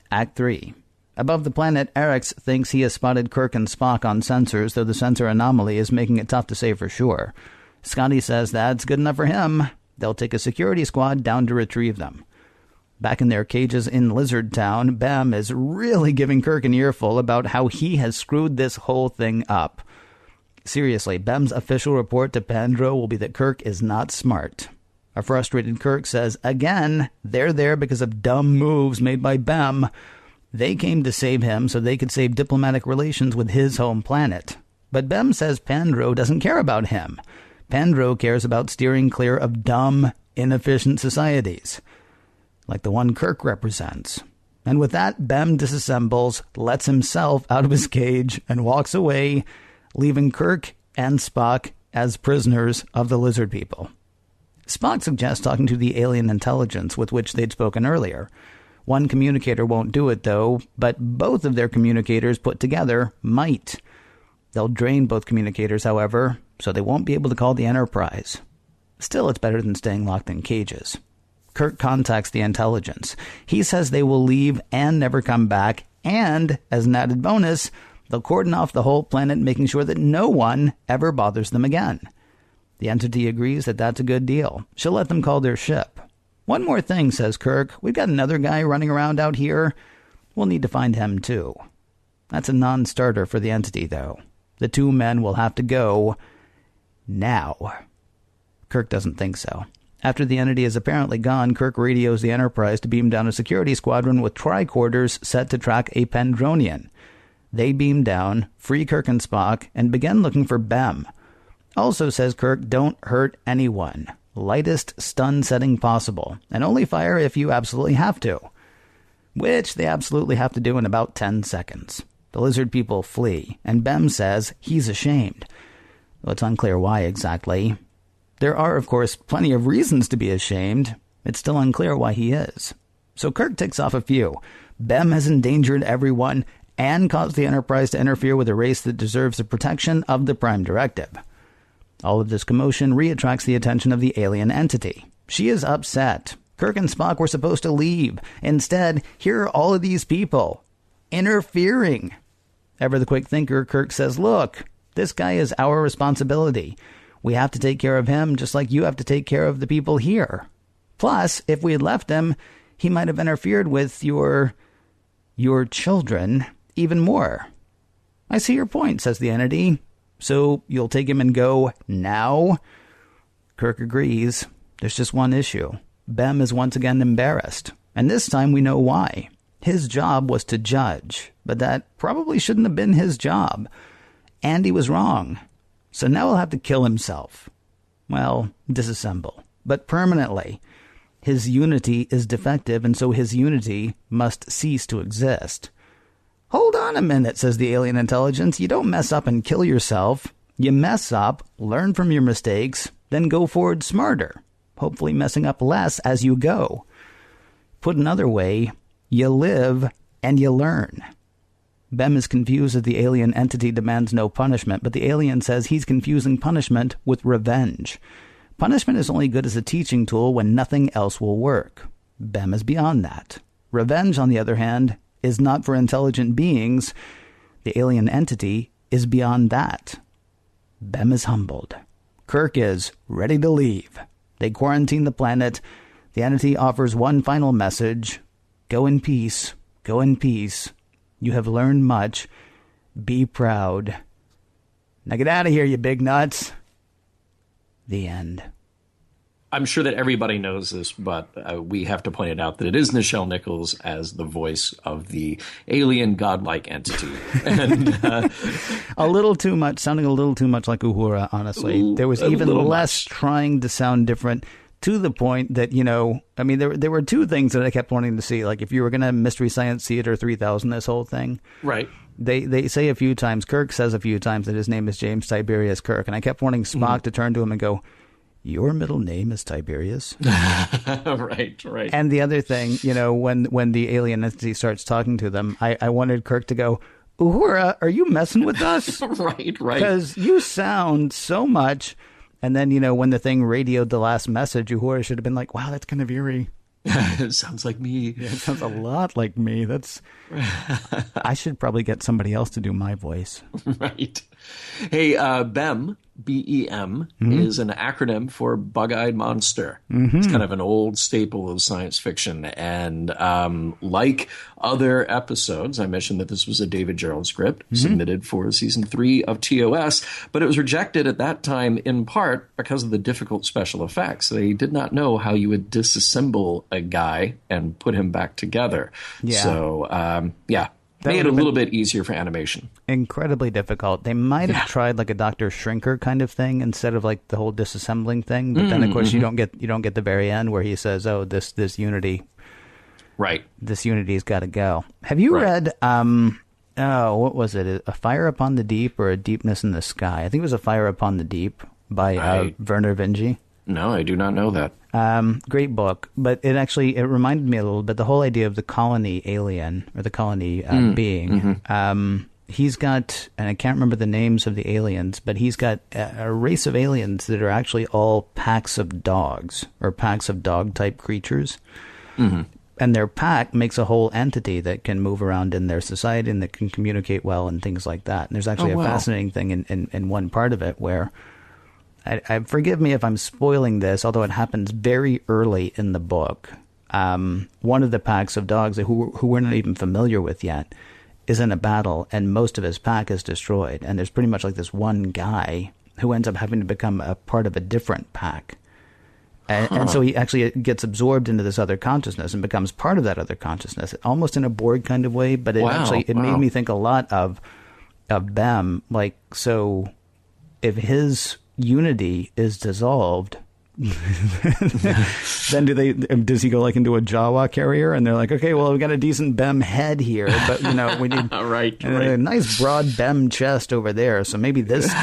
Act 3. Above the planet, Arex thinks he has spotted Kirk and Spock on sensors, though the sensor anomaly is making it tough to say for sure. Scotty says that's good enough for him. They'll take a security squad down to retrieve them. Back in their cages in Lizard Town, Bem is really giving Kirk an earful about how he has screwed this whole thing up. Seriously, Bem's official report to Pandro will be that Kirk is not smart. A frustrated Kirk says, again, they're there because of dumb moves made by Bem. They came to save him so they could save diplomatic relations with his home planet. But Bem says Pandro doesn't care about him. Pandro cares about steering clear of dumb, inefficient societies, like the one Kirk represents. And with that, Bem disassembles, lets himself out of his cage, and walks away, leaving Kirk and Spock as prisoners of the lizard people. Spock suggests talking to the alien intelligence with which they'd spoken earlier. One communicator won't do it, though, but both of their communicators put together might. They'll drain both communicators, however, so they won't be able to call the Enterprise. Still, it's better than staying locked in cages. Kirk contacts the intelligence. He says they will leave and never come back, and, as an added bonus, they'll cordon off the whole planet, making sure that no one ever bothers them again. The entity agrees that that's a good deal. She'll let them call their ship. One more thing, says Kirk. We've got another guy running around out here. We'll need to find him, too. That's a non-starter for the entity, though. The two men will have to go now. Kirk doesn't think so. After the entity is apparently gone, Kirk radios the Enterprise to beam down a security squadron with tricorders set to track a Pendronian. They beam down, free Kirk and Spock, and begin looking for Bem. Also, says Kirk, don't hurt anyone. Lightest stun setting possible, and only fire if you absolutely have to. Which they absolutely have to do in about 10 seconds. The lizard people flee, and Bem says he's ashamed. Well, it's unclear why exactly. There are, of course, plenty of reasons to be ashamed. It's still unclear why he is. So Kirk ticks off a few. Bem has endangered everyone and caused the Enterprise to interfere with a race that deserves the protection of the Prime Directive. All of this commotion reattracts the attention of the alien entity. She is upset. Kirk and Spock were supposed to leave. Instead, here are all of these people interfering. Ever the quick thinker, Kirk says, look, this guy is our responsibility. We have to take care of him just like you have to take care of the people here. Plus, if we had left him, he might have interfered with your children even more. I see your point, says the entity. So you'll take him and go now? Kirk agrees. There's just one issue. Bem is once again embarrassed. And this time we know why. His job was to judge, but that probably shouldn't have been his job. And he was wrong. So now he'll have to kill himself. Well, disassemble. But permanently. His unity is defective, and so his unity must cease to exist. Hold on a minute, says the alien intelligence. You don't mess up and kill yourself. You mess up, learn from your mistakes, then go forward smarter, hopefully messing up less as you go. Put another way, you live and you learn. Bem is confused as the alien entity demands no punishment, but the alien says he's confusing punishment with revenge. Punishment is only good as a teaching tool when nothing else will work. Bem is beyond that. Revenge, on the other hand, is not for intelligent beings. The alien entity is beyond that. Bem is humbled. Kirk is ready to leave. They quarantine the planet. The entity offers one final message. Go in peace. Go in peace. You have learned much. Be proud. Now get out of here, you big nuts. The end. I'm sure that everybody knows this, but we have to point it out that it is Nichelle Nichols as the voice of the alien godlike entity. And a little too much, sounding a little too much like Uhura, honestly. There was even less trying to sound different, to the point that, I mean, there were two things that I kept wanting to see. Like, if you were going to Mystery Science Theater 3000 this whole thing. Right. They say a few times, Kirk says a few times that his name is James Tiberius Kirk. And I kept wanting Spock to turn to him and go, your middle name is Tiberius? Right. And the other thing, when the alien entity starts talking to them, I wanted Kirk to go, Uhura, are you messing with us? Right. Because you sound so much. And then, when the thing radioed the last message, Uhura should have been like, wow, that's kind of eerie. It sounds like me. Yeah, it sounds a lot like me. I should probably get somebody else to do my voice. Right. Hey, BEM, B-E-M, is an acronym for Bug-Eyed Monster. It's kind of an old staple of science fiction. And like other episodes, I mentioned that this was a David Gerrold script submitted for season 3 of TOS, but it was rejected at that time in part because of the difficult special effects. They did not know how you would disassemble a guy and put him back together. Yeah. So, made it a little bit easier for animation. Incredibly difficult. They might have tried like a Dr. Shrinker kind of thing instead of like the whole disassembling thing. But then, of course, you don't get the very end where he says, "Oh, this unity Right. This unity's got to go. Have you read, what was it? A Fire Upon the Deep or A Deepness in the Sky? I think it was A Fire Upon the Deep by Werner Vinge. No, I do not know that. Great book, but it reminded me a little bit, the whole idea of the colony alien, or the colony being. Mm-hmm. He's got, and I can't remember the names of the aliens, but he's got a race of aliens that are actually all packs of dogs, or packs of dog-type creatures. Mm-hmm. And their pack makes a whole entity that can move around in their society and that can communicate well and things like that. And there's actually a fascinating thing in one part of it where, I forgive me if I'm spoiling this, although it happens very early in the book. One of the packs of dogs who we're not even familiar with yet is in a battle, and most of his pack is destroyed. And there's pretty much like this one guy who ends up having to become a part of a different pack. And so he actually gets absorbed into this other consciousness and becomes part of that other consciousness, almost in a Borg kind of way. But it made me think a lot of Bem. Like, so if his unity is dissolved, then does he go like into a Jawa carrier, and they're like, okay, well, we got a decent Bem head here, but we need a nice broad Bem chest over there, so maybe this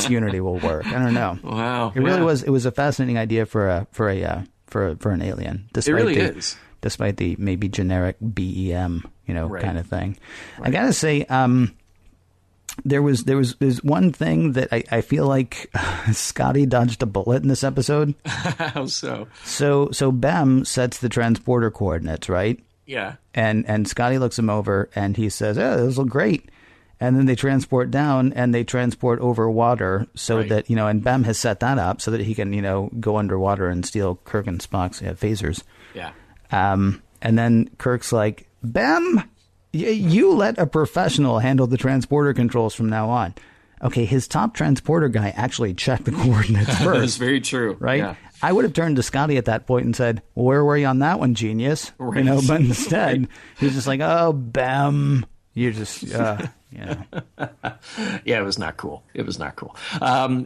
unity will work. I don't know. Wow, it really was. It was a fascinating idea for an alien. Despite the maybe generic BEM, kind of thing. Right. I gotta say, there's one thing that I feel like Scotty dodged a bullet in this episode. How so? So Bem sets the transporter coordinates, right? Yeah. And Scotty looks him over and he says, "Oh, those look great." And then they transport down and they transport over water so that, and Bem has set that up so that he can, go underwater and steal Kirk and Spock's phasers. Yeah. And then Kirk's like, "Bem, you let a professional handle the transporter controls from now on." Okay, his top transporter guy actually checked the coordinates first. That's very true. Right? Yeah. I would have turned to Scotty at that point and said, "Well, where were you on that one, genius?" Right. But instead, he's just like, "Oh, Bem, you're just, Yeah, it was not cool. It was not cool.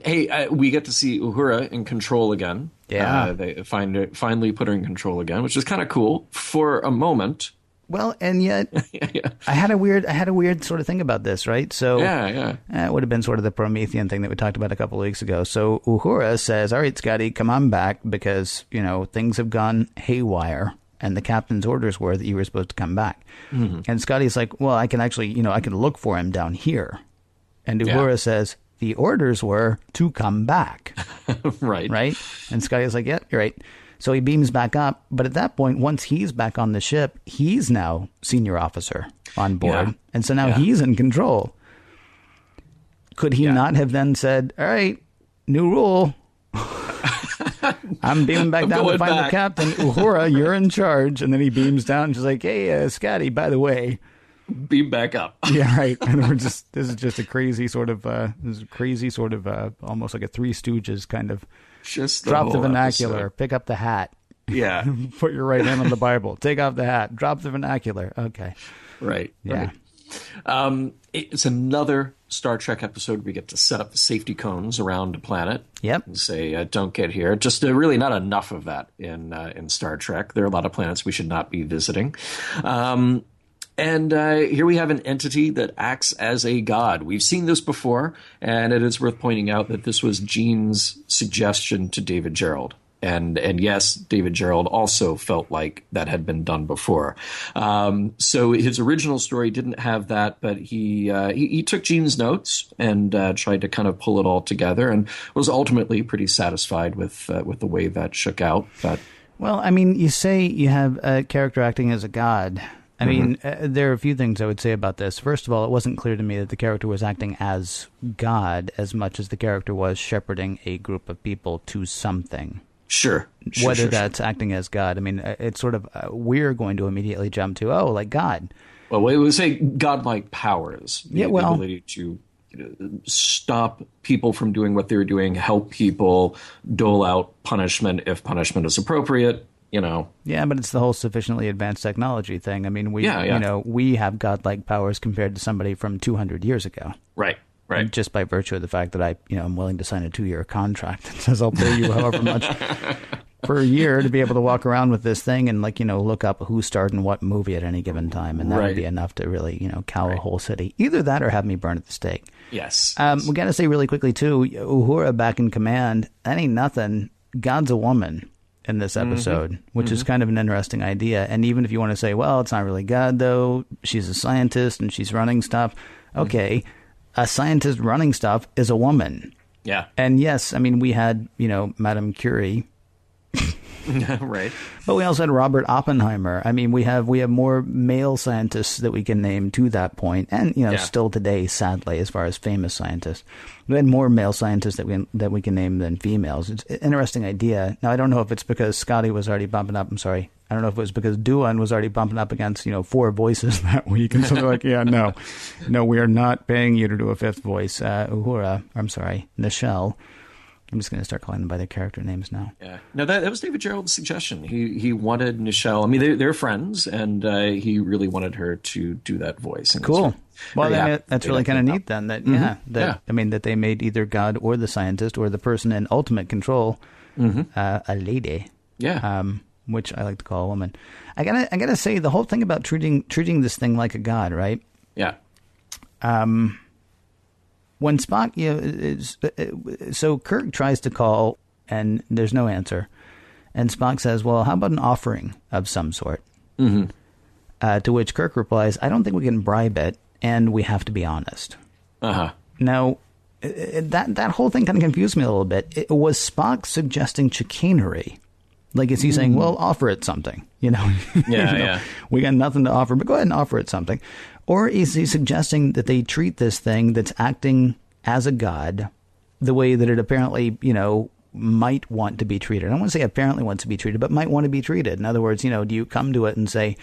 Hey, we get to see Uhura in control again. Yeah. They finally put her in control again, which is kind of cool for a moment. Well, and yet I had a weird sort of thing about this, right? So it would have been sort of the Promethean thing that we talked about a couple of weeks ago. So Uhura says, "All right, Scotty, come on back because, things have gone haywire and the captain's orders were that you were supposed to come back." Mm-hmm. And Scotty's like, "Well, I can actually, I can look for him down here." And Uhura says, "The orders were to come back." Right. Right? And Scotty's like, "Yeah, you're right." So he beams back up, but at that point, once he's back on the ship, he's now senior officer on board, and so now he's in control. Could he not have then said, "All right, new rule, I'm beaming back down to find the captain. Uhura, you're in charge," and then he beams down and she's like, "Hey, Scotty, by the way, beam back up." Yeah, right. And this is just a crazy sort of almost like a Three Stooges kind of. Just drop the vernacular, episode. Pick up the hat. Yeah. Put your right hand on the Bible. Take off the hat. Drop the vernacular. Okay. Right. Yeah. Right. It's another Star Trek episode. We get to set up the safety cones around a planet. Yep. And say, "Don't get here." Just really not enough of that in Star Trek. There are a lot of planets we should not be visiting. And here we have an entity that acts as a god. We've seen this before, and it is worth pointing out that this was Gene's suggestion to David Gerrold. And yes, David Gerrold also felt like that had been done before. So his original story didn't have that, but he took Gene's notes and tried to kind of pull it all together, and was ultimately pretty satisfied with the way that shook out. But well, I mean, you say you have a character acting as a god. I mean, there are a few things I would say about this. First of all, it wasn't clear to me that the character was acting as God as much as the character was shepherding a group of people to something. Sure. Whether that's acting as God. I mean, it's sort of, we're going to immediately jump to, like God. Well, we would say godlike powers. The ability to stop people from doing what they're doing, help people, dole out punishment if punishment is appropriate. Yeah, but it's the whole sufficiently advanced technology thing. I mean, we have godlike powers compared to somebody from 200 years ago. Right. And just by virtue of the fact that I'm willing to sign a 2-year contract that says I'll pay you however much. for a year to be able to walk around with this thing and look up who starred in what movie at any given time, and that would be enough to really cow a whole city. Either that or have me burn at the stake. Yes. We got to say really quickly too, Uhura back in command. That ain't nothing. God's a woman in this episode, which is kind of an interesting idea. And even if you want to say, well, it's not really God though, she's a scientist and she's running stuff. Okay, a scientist running stuff is a woman. Yeah. And yes, I mean, we had, Madame Curie. Right. But we also had Robert Oppenheimer. I mean, we have more male scientists that we can name to that point. And, still today, sadly, as far as famous scientists, we had more male scientists that we can name than females. It's an interesting idea. Now, I don't know if it's because Scotty was already bumping up. I'm sorry. I don't know if it was because Duan was already bumping up against, 4 voices that week. And so they're like, no, we are not paying you to do a 5th voice. Nichelle. I'm just going to start calling them by their character names now. Yeah. No, that was David Gerald's suggestion. He wanted Nichelle. I mean, they're friends, and he really wanted her to do that voice. And cool. Well, that's really kind of neat then. That they made either God or the scientist or the person in ultimate control a lady. Yeah. Which I like to call a woman. I gotta say, the whole thing about treating this thing like a god, right? Yeah. When Spock, so Kirk tries to call and there's no answer. And Spock says, well, how about an offering of some sort? To which Kirk replies, I don't think we can bribe it, and we have to be honest. Now, that whole thing kind of confused me a little bit. Was Spock suggesting chicanery? Like, is he saying, well, offer it something? Yeah. We got nothing to offer, but go ahead and offer it something. Or is he suggesting that they treat this thing that's acting as a god the way that it apparently, might want to be treated? I don't want to say apparently wants to be treated, but might want to be treated. In other words, do you come to it and say,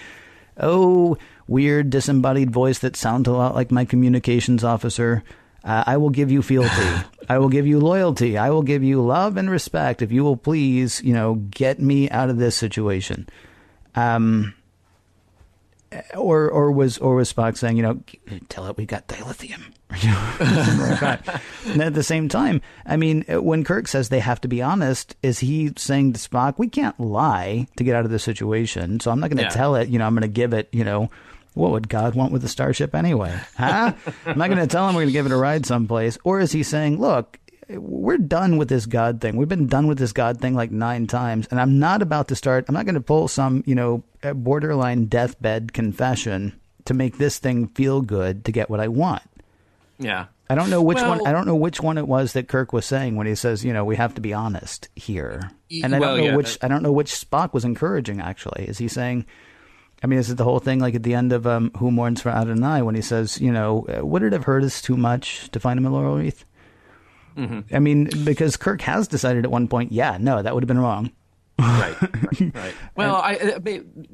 oh, weird disembodied voice that sounds a lot like my communications officer, I will give you fealty. I will give you loyalty. I will give you love and respect if you will please, get me out of this situation. Or was Spock saying, tell it we got dilithium. Like that. And at the same time, I mean, when Kirk says they have to be honest, is he saying to Spock, we can't lie to get out of this situation, so I'm not going to tell it, I'm going to give it, what would God want with the starship anyway? Huh? I'm not going to tell him we're going to give it a ride someplace. Or is he saying, look, we're done with this God thing. We've been done with this God thing like 9 times. And I'm not going to pull some, borderline deathbed confession to make this thing feel good to get what I want. Yeah. I don't know which one. I don't know which one it was that Kirk was saying when he says, we have to be honest here. And I don't know which. I don't know which Spock was encouraging. Actually, is he saying? I mean, is it the whole thing like at the end of Who Mourns for Adonai when he says, would it have hurt us too much to find him a laurel wreath? I mean, because Kirk has decided at one point, that would have been wrong. Right. Well,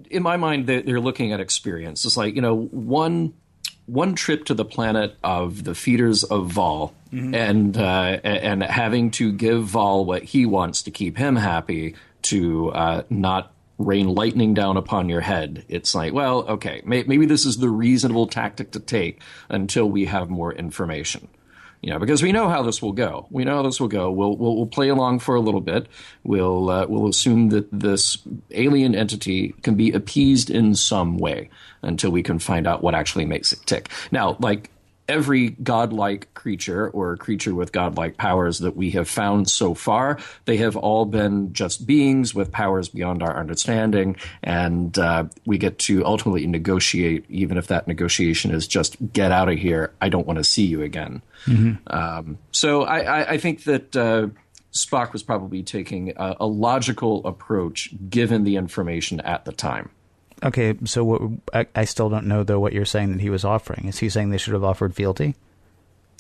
in my mind, they're looking at experience. It's like, one trip to the planet of the feeders of Vol, and having to give Vol what he wants to keep him happy, to not rain lightning down upon your head. It's like, well, okay, maybe this is the reasonable tactic to take until we have more information. Because we know how this will go. We'll play along for a little bit. We'll assume that this alien entity can be appeased in some way until we can find out what actually makes it tick. Now, like every godlike creature or creature with godlike powers that we have found so far, they have all been just beings with powers beyond our understanding, and we get to ultimately negotiate, even if that negotiation is just get out of here, I don't want to see you again. So I think that Spock was probably taking a logical approach given the information at the time. Okay, so I still don't know, though, what you're saying that he was offering. Is he saying they should have offered fealty?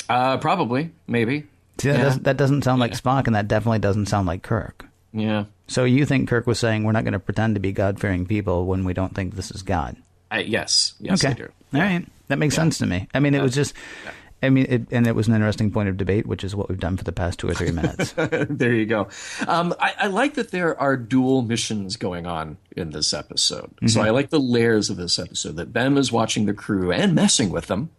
Probably, maybe. See, that doesn't sound like Spock, and that definitely doesn't sound like Kirk. Yeah. So you think Kirk was saying we're not going to pretend to be God-fearing people when we don't think this is God? Yes, okay. I do. All right. That makes sense to me. I mean, it was just... I mean, it was an interesting point of debate, which is what we've done for the past 2 or 3 minutes. There you go. I like that there are dual missions going on in this episode. Mm-hmm. So I like the layers of this episode, that Bem is watching the crew and messing with them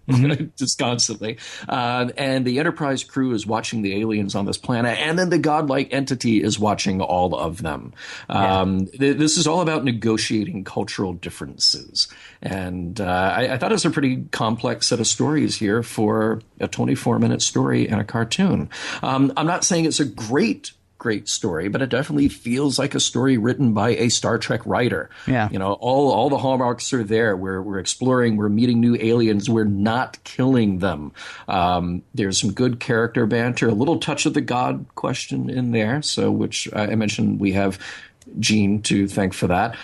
just constantly. And the Enterprise crew is watching the aliens on this planet. And then the godlike entity is watching all of them. This is all about negotiating cultural differences. And I thought it was a pretty complex set of stories here for a 24-minute story and a cartoon. I'm not saying it's a great story, but it definitely feels like a story written by a Star Trek writer. Yeah. You know, all the hallmarks are there. We're exploring, we're meeting new aliens, we're not killing them. There's some good character banter, a little touch of the God question in there. So, which I mentioned, we have Gene to thank for that.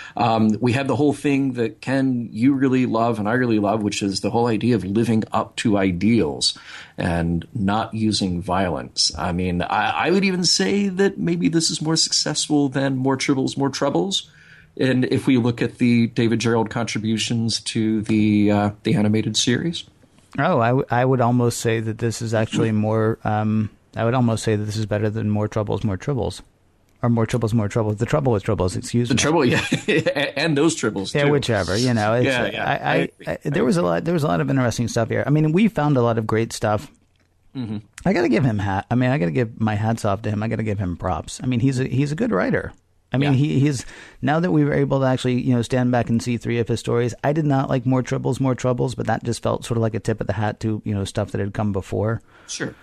We have the whole thing that Ken, you really love and I really love, which is the whole idea of living up to ideals and not using violence. I mean, I would even say that maybe this is more successful than More Tribbles, More Troubles. And if we look at the David Gerald contributions to the animated series. Oh, I would almost say that this is actually more, I would almost say that this is better than More Troubles, More Tribbles. Or More Troubles, More Troubles. The Trouble with Troubles, excuse me. The Trouble, yeah. And those Tribbles, too. Yeah, whichever, you know. It's, there was a lot of interesting stuff here. I mean, we found a lot of great stuff. Mm-hmm. I got to give him I got to give my hats off to him. I got to give him props. I mean, he's a good writer. I mean, he's now that we were able to actually, you know, stand back and see 3 of his stories. I did not like More Tribbles, More Troubles, but that just felt sort of like a tip of the hat to, you know, stuff that had come before. Sure.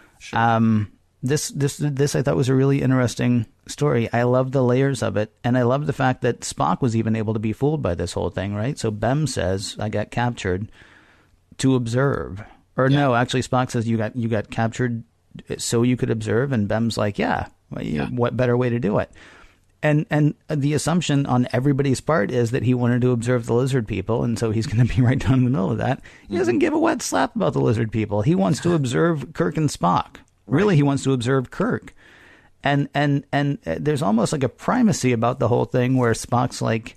This I thought was a really interesting story. I love the layers of it, and I love the fact that Spock was even able to be fooled by this whole thing, right? So Bem says, I got captured to observe. Or no, actually Spock says you got captured so you could observe, and Bem's like, what better way to do it? And the assumption on everybody's part is that he wanted to observe the lizard people, and so he's going to be right down in the middle of that. He doesn't give a wet slap about the lizard people. He wants to observe Kirk and Spock. Really, he wants to observe Kirk. And there's almost like a primacy about the whole thing where Spock's like,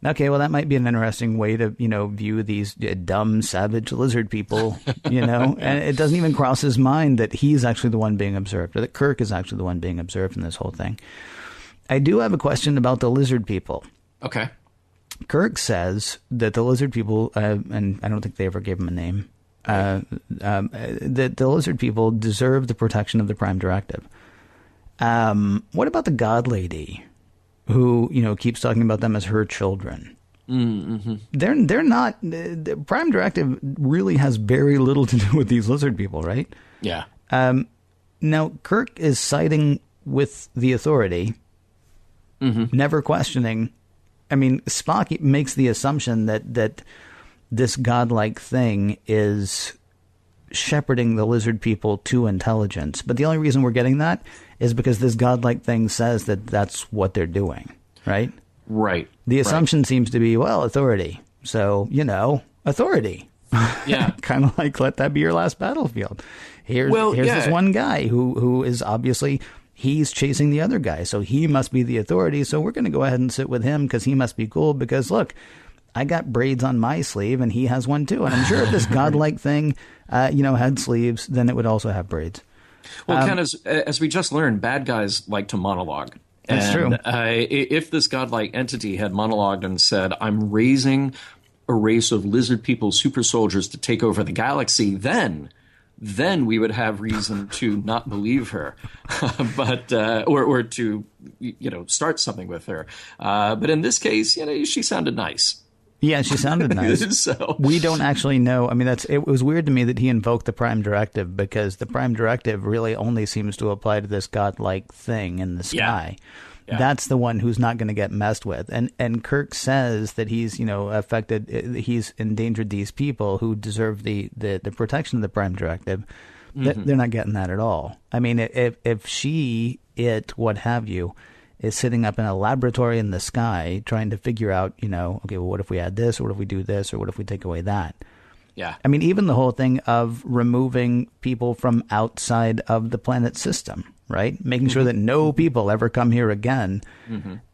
okay, well, that might be an interesting way to, you know, view these dumb, savage lizard people, you know, and it doesn't even cross his mind that he's actually the one being observed, or that Kirk is actually the one being observed in this whole thing. I do have a question about the lizard people. Okay. Kirk says that the lizard people, and I don't think they ever gave him a name, that the lizard people deserve the protection of the Prime Directive. What about the God Lady, who, you know, keeps talking about them as her children? Mm-hmm. They're not. The Prime Directive really has very little to do with these lizard people, right? Yeah. Now Kirk is siding with the Authority, never questioning. I mean, Spock makes the assumption that this godlike thing is shepherding the lizard people to intelligence. But the only reason we're getting that is because this godlike thing says that that's what they're doing, right? Right. The assumption seems to be, well, authority. So, you know, authority. Yeah. Kind of like, let that be your last battlefield. Here's this one guy who is obviously, he's chasing the other guy. So he must be the authority. So we're going to go ahead and sit with him because he must be cool because, look, I got braids on my sleeve and he has one too. And I'm sure if this godlike thing, had sleeves, then it would also have braids. Well, Ken, as we just learned, bad guys like to monologue. That's true. If this godlike entity had monologued and said, I'm raising a race of lizard people, super soldiers to take over the galaxy, then we would have reason to not believe her, but or to start something with her. But in this case, she sounded nice. Yeah, she sounded nice. So we don't actually know. I mean, it was weird to me that he invoked the Prime Directive because the Prime Directive really only seems to apply to this godlike thing in the sky. Yeah. That's the one who's not going to get messed with. And Kirk says that he's, affected, he's endangered these people who deserve the protection of the Prime Directive. Mm-hmm. They're not getting that at all. I mean, if what have you, is sitting up in a laboratory in the sky trying to figure out, okay, well, what if we add this, or what if we do this, or what if we take away that? Yeah. I mean, even the whole thing of removing people from outside of the planet system, right? Making sure that no people ever come here again.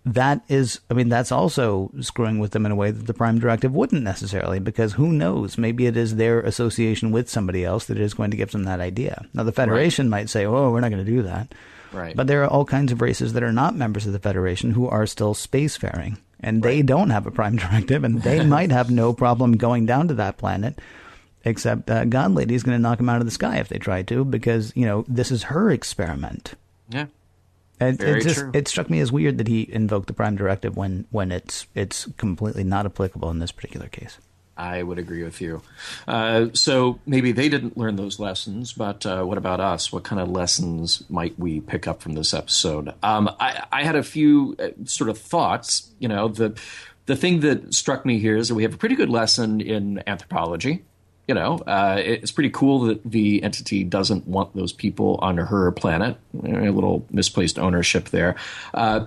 That is, I mean, that's also screwing with them in a way that the Prime Directive wouldn't necessarily, because who knows? Maybe it is their association with somebody else that is going to give them that idea. Now, the Federation might say, oh, we're not going to do that. Right. But there are all kinds of races that are not members of the Federation who are still spacefaring, and they don't have a Prime Directive, and they might have no problem going down to that planet, except God Lady is going to knock them out of the sky if they try to, because, you know, this is her experiment. Yeah. And Very true. It struck me as weird that he invoked the Prime Directive when it's completely not applicable in this particular case. I would agree with you. So maybe they didn't learn those lessons, but what about us? What kind of lessons might we pick up from this episode? I had a few sort of thoughts. You know, the thing that struck me here is that we have a pretty good lesson in anthropology. You know, it's pretty cool that the entity doesn't want those people on her planet. A little misplaced ownership there,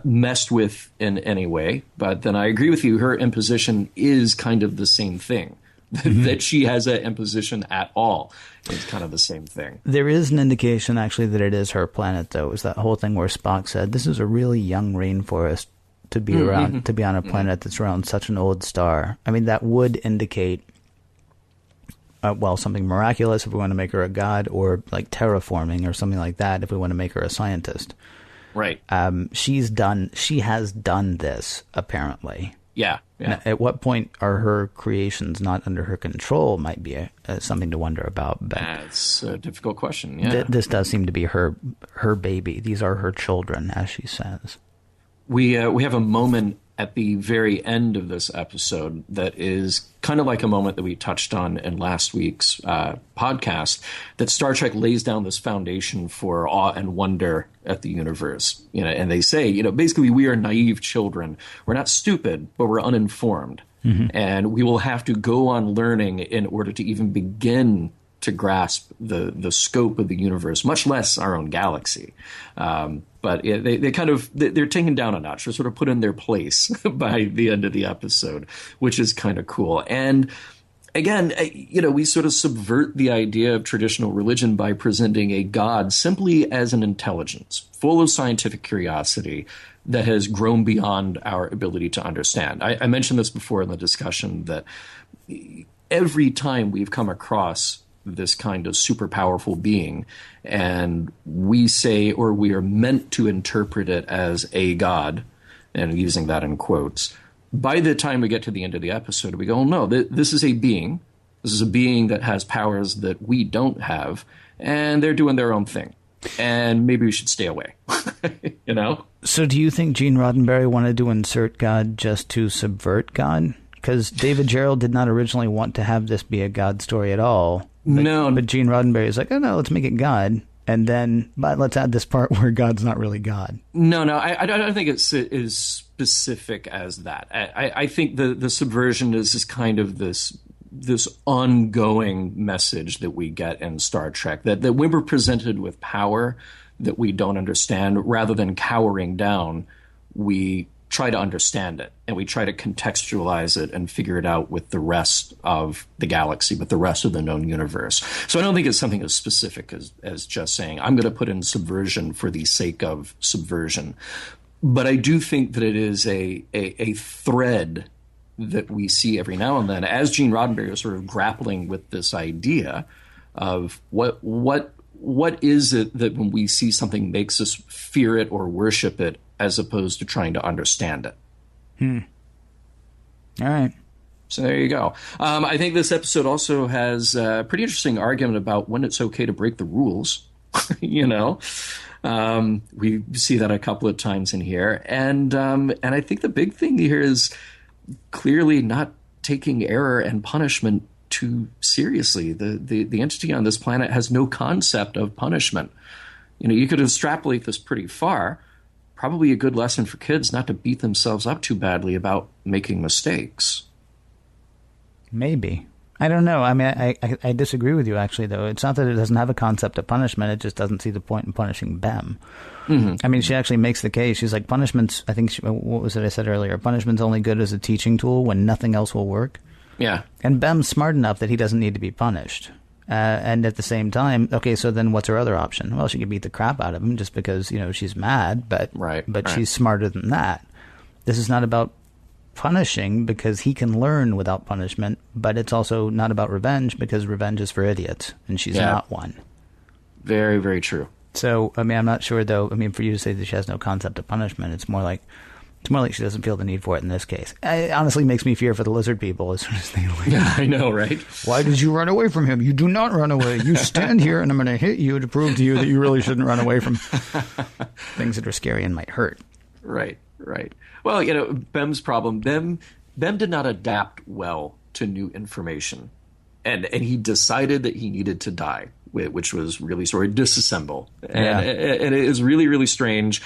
messed with in any way. But then I agree with you. Her imposition is kind of the same thing. That she has an imposition at all is kind of the same thing. There is an indication, actually, that it is her planet, though. Is that whole thing where Spock said, this is a really young rainforest to be around, to be on a planet that's around such an old star. I mean, that would indicate something miraculous if we want to make her a god, or like terraforming or something like that if we want to make her a scientist. Right. She has done this, apparently. Yeah. Now, at what point are her creations not under her control might be something to wonder about. But that's a difficult question, yeah. This does seem to be her baby. These are her children, as she says. We have a moment at the very end of this episode that is kind of like a moment that we touched on in last week's podcast, that Star Trek lays down this foundation for awe and wonder at the universe. You know, and they say, you know, basically we are naive children. We're not stupid, but we're uninformed. And we will have to go on learning in order to even begin to grasp the scope of the universe, much less our own galaxy. But they're taken down a notch. They're sort of put in their place by the end of the episode, which is kind of cool. And again, you know, we sort of subvert the idea of traditional religion by presenting a god simply as an intelligence, full of scientific curiosity that has grown beyond our ability to understand. I mentioned this before in the discussion that every time we've come across this kind of super powerful being, and we say, or we are meant to interpret it as a god, and using that in quotes, by the time we get to the end of the episode, we go, oh, no, this is a being. This is a being that has powers that we don't have, and they're doing their own thing. And maybe we should stay away, you know? So do you think Gene Roddenberry wanted to insert God just to subvert God? Because David Gerrold did not originally want to have this be a God story at all. But Gene Roddenberry is like, oh, no, let's make it God. And then, but let's add this part where God's not really God. No, I don't think it's as specific as that. I think the subversion is just kind of this ongoing message that we get in Star Trek, that when we're presented with power that we don't understand, rather than cowering down, we try to understand it, and we try to contextualize it and figure it out with the rest of the galaxy, with the rest of the known universe. So I don't think it's something as specific as just saying, I'm going to put in subversion for the sake of subversion. But I do think that it is a thread that we see every now and then, as Gene Roddenberry is sort of grappling with this idea of what is it that when we see something makes us fear it or worship it, as opposed to trying to understand it. All right. So there you go. I think this episode also has a pretty interesting argument about when it's okay to break the rules. You know, we see that a couple of times in here, and I think the big thing here is clearly not taking error and punishment too seriously. The entity on this planet has no concept of punishment. You know, you could extrapolate this pretty far. Probably a good lesson for kids not to beat themselves up too badly about making mistakes. Maybe. I don't know. I mean, I disagree with you, actually, though. It's not that it doesn't have a concept of punishment. It just doesn't see the point in punishing Bem. I mean, she actually makes the case. She's like, punishment's, I think, what was it I said earlier? Punishment's only good as a teaching tool when nothing else will work. Yeah. And Bem's smart enough that he doesn't need to be punished. And at the same time, okay, so then what's her other option? Well, she could beat the crap out of him just because, she's mad, but she's smarter than that. This is not about punishing because he can learn without punishment, but it's also not about revenge because revenge is for idiots, and she's not one. Very, very true. So, I mean, I'm not sure, though. I mean, for you to say that she has no concept of punishment, it's more like she doesn't feel the need for it in this case. It honestly makes me fear for the lizard people as soon as they leave. Yeah, I know, right? Why did you run away from him? You do not run away. You stand here, and I'm going to hit you to prove to you that you really shouldn't run away from things that are scary and might hurt. Right. Well, Bem's problem, Bem did not adapt well to new information. And he decided that he needed to die, which was really sort of disassemble. And it is really, really strange.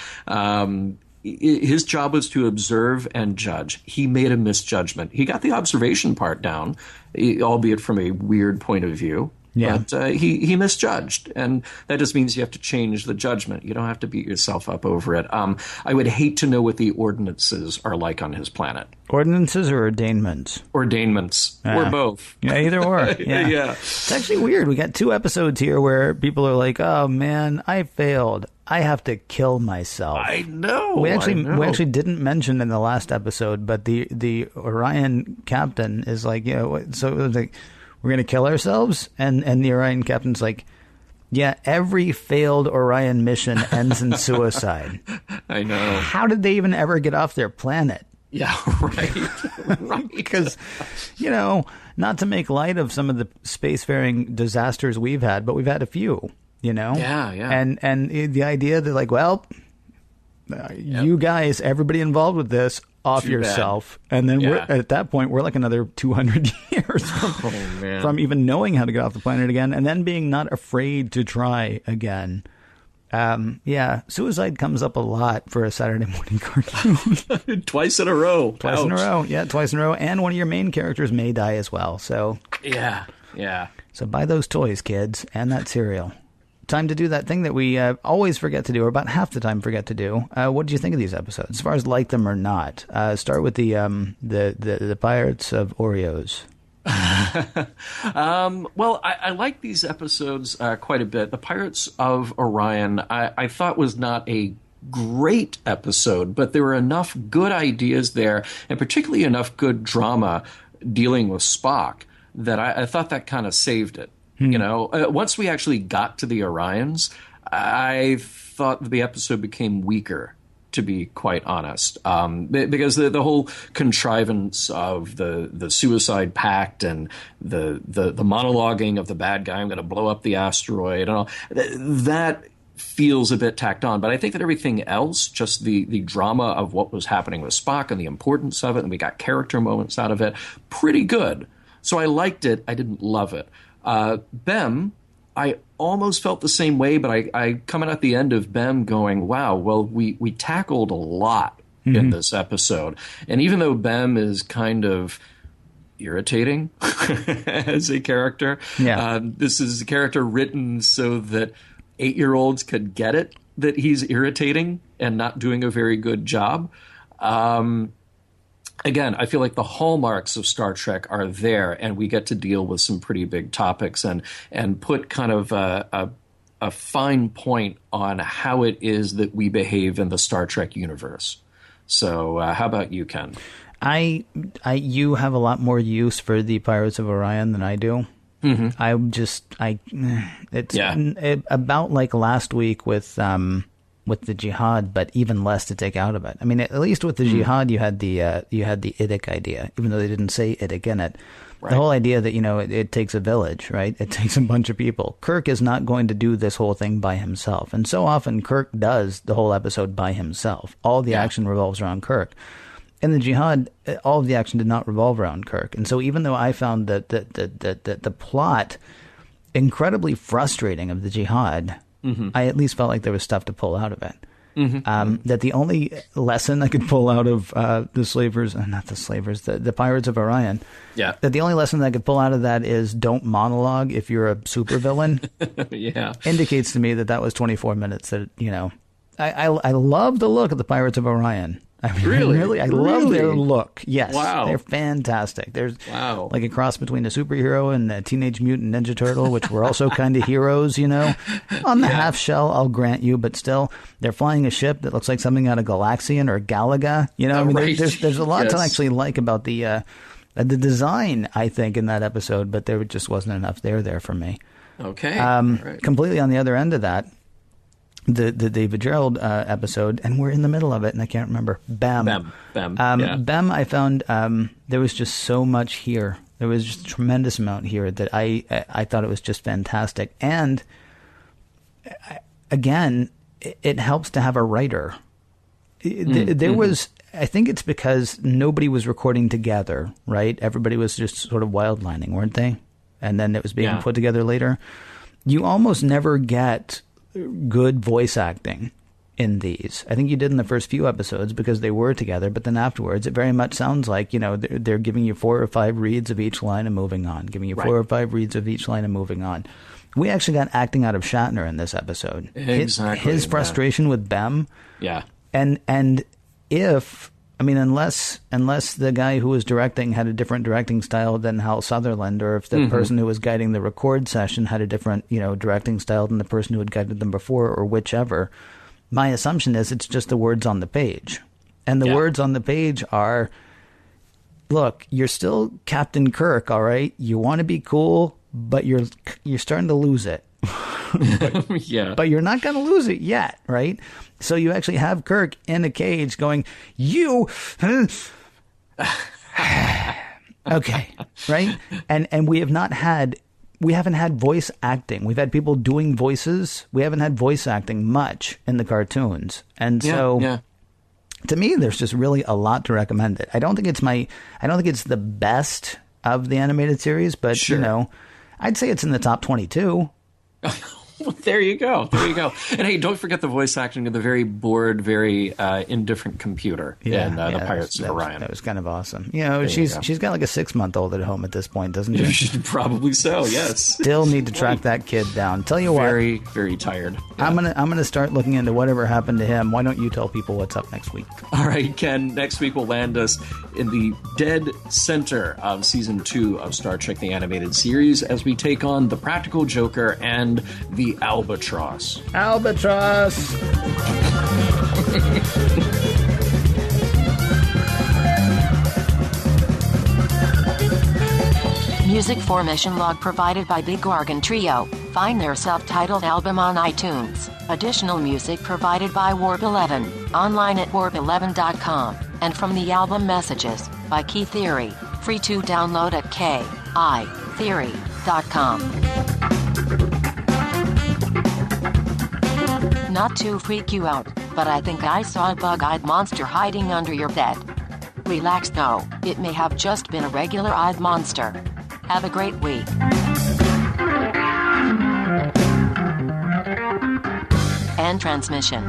His job was to observe and judge. He made a misjudgment. He got the observation part down, albeit from a weird point of view. Yeah. But he misjudged, and that just means you have to change the judgment. You don't have to beat yourself up over it. I would hate to know what the ordinances are like on his planet. Ordinances or ordainments? Ordainments. Or both. Yeah, either or. Yeah. Yeah. It's actually weird. We got 2 episodes here where people are like, oh, man, I failed. I have to kill myself. I know. We actually didn't mention in the last episode, but the Orion captain is like, so it was like, we're going to kill ourselves? And the Orion captain's like, yeah, every failed Orion mission ends in suicide. I know. How did they even ever get off their planet? Yeah, right. Because, not to make light of some of the spacefaring disasters we've had, but we've had a few, Yeah. And the idea that, like, well, you guys, everybody involved with this, off Too yourself. Bad. And then we're at that point, we're like another 200 years from even knowing how to get off the planet again, and then being not afraid to try again. Suicide comes up a lot for a Saturday morning cartoon. Twice in a row. Twice in a row. And one of your main characters may die as well. So yeah. So buy those toys, kids, and that cereal. Time to do that thing that we always forget to do, or about half the time forget to do. What did you think of these episodes, as far as like them or not? Start with the Pirates of Orions. Well, I like these episodes quite a bit. The Pirates of Orion, I thought was not a great episode, but there were enough good ideas there, and particularly enough good drama dealing with Spock, that I thought that kind of saved it. Once we actually got to the Orions, I thought the episode became weaker, to be quite honest, because the whole contrivance of the suicide pact and the monologuing of the bad guy, I'm going to blow up the asteroid, and all that feels a bit tacked on. But I think that everything else, just the drama of what was happening with Spock and the importance of it, and we got character moments out of it, pretty good. So I liked it. I didn't love it. Bem, I almost felt the same way, but I coming at the end of Bem going, wow, well, we tackled a lot in this episode. And even though Bem is kind of irritating as a character, this is a character written so that 8-year-olds could get it, that he's irritating and not doing a very good job. Again, I feel like the hallmarks of Star Trek are there, and we get to deal with some pretty big topics and put kind of a fine point on how it is that we behave in the Star Trek universe. So how about you, Ken? You have a lot more use for the Pirates of Orion than I do. It's about like last week with the Jihad, but even less to take out of it. I mean, at least with the Jihad, you had the Idic idea, even though they didn't say Idic in it. Right. The whole idea that, it takes a village, right? It takes a bunch of people. Kirk is not going to do this whole thing by himself. And so often Kirk does the whole episode by himself. All the action revolves around Kirk. In the Jihad, all of the action did not revolve around Kirk. And so even though I found that the plot incredibly frustrating of the Jihad, I at least felt like there was stuff to pull out of it. That the only lesson I could pull out of the Pirates of Orion, that the only lesson that I could pull out of that is don't monologue if you're a supervillain. indicates to me that was 24 minutes. That I love the look of the Pirates of Orion. I mean, Really? I love their look. Yes. Wow. They're fantastic. There's Wow. like a cross between a superhero and a Teenage Mutant Ninja Turtle, which were also kind of heroes, you know. On the half shell, I'll grant you, but still, they're flying a ship that looks like something out of Galaxian or Galaga. You know, I mean, Right. there's a lot to Yes. actually like about the design, I think, in that episode, but there just wasn't enough there for me. Okay. All right. Completely on the other end of that, the David Gerald episode, and we're in the middle of it, and I can't remember. Bem. Yeah. Bem, I found there was just so much here. There was just a tremendous amount here that I thought it was just fantastic. And again, it helps to have a writer. There was, I think it's because nobody was recording together, right? Everybody was just sort of wildlining, weren't they? And then it was being put together later. You almost never get good voice acting in these. I think you did in the first few episodes because they were together, but then afterwards it very much sounds like, you know, they're giving you 4 or 5 reads of each line and moving on, giving you 4 or 5 reads of each line and moving on. We actually got acting out of Shatner in this episode. Exactly. His frustration with Bem. Yeah. And if, I mean, unless the guy who was directing had a different directing style than Hal Sutherland, or if the person who was guiding the record session had a different, you know, directing style than the person who had guided them before, or whichever, my assumption is it's just the words on the page. And the words on the page are, look, you're still Captain Kirk, all right? You want to be cool, but you're starting to lose it. But you're not going to lose it yet, right? So you actually have Kirk in a cage going, you... okay, right? And we haven't had voice acting. We've had people doing voices. We haven't had voice acting much in the cartoons. And so to me, there's just really a lot to recommend it. I don't think it's the best of the animated series, but you know, I'd say it's in the top 22. Well, there you go. And hey, don't forget the voice acting of the very bored, very indifferent computer in the Pirates of Orion. That was kind of awesome. You know, she's got like a 6-month-old at home at this point, doesn't she? Probably so. Yes. Still need to track that kid down. Tell you what, very, very tired. Yeah. I'm gonna start looking into whatever happened to him. Why don't you tell people what's up next week? All right, Ken. Next week will land us in the dead center of season 2 of Star Trek: The Animated Series as we take on the Practical Joker and the Albatross. Music for Mission Log provided by Big Organ Trio. Find their self-titled album on iTunes. Additional music provided by Warp 11, online at warp11.com, and from the album Messages by Key Theory, free to download at kitheory.com. Not to freak you out, but I think I saw a bug-eyed monster hiding under your bed. Relax though, it may have just been a regular-eyed monster. Have a great week. End transmission.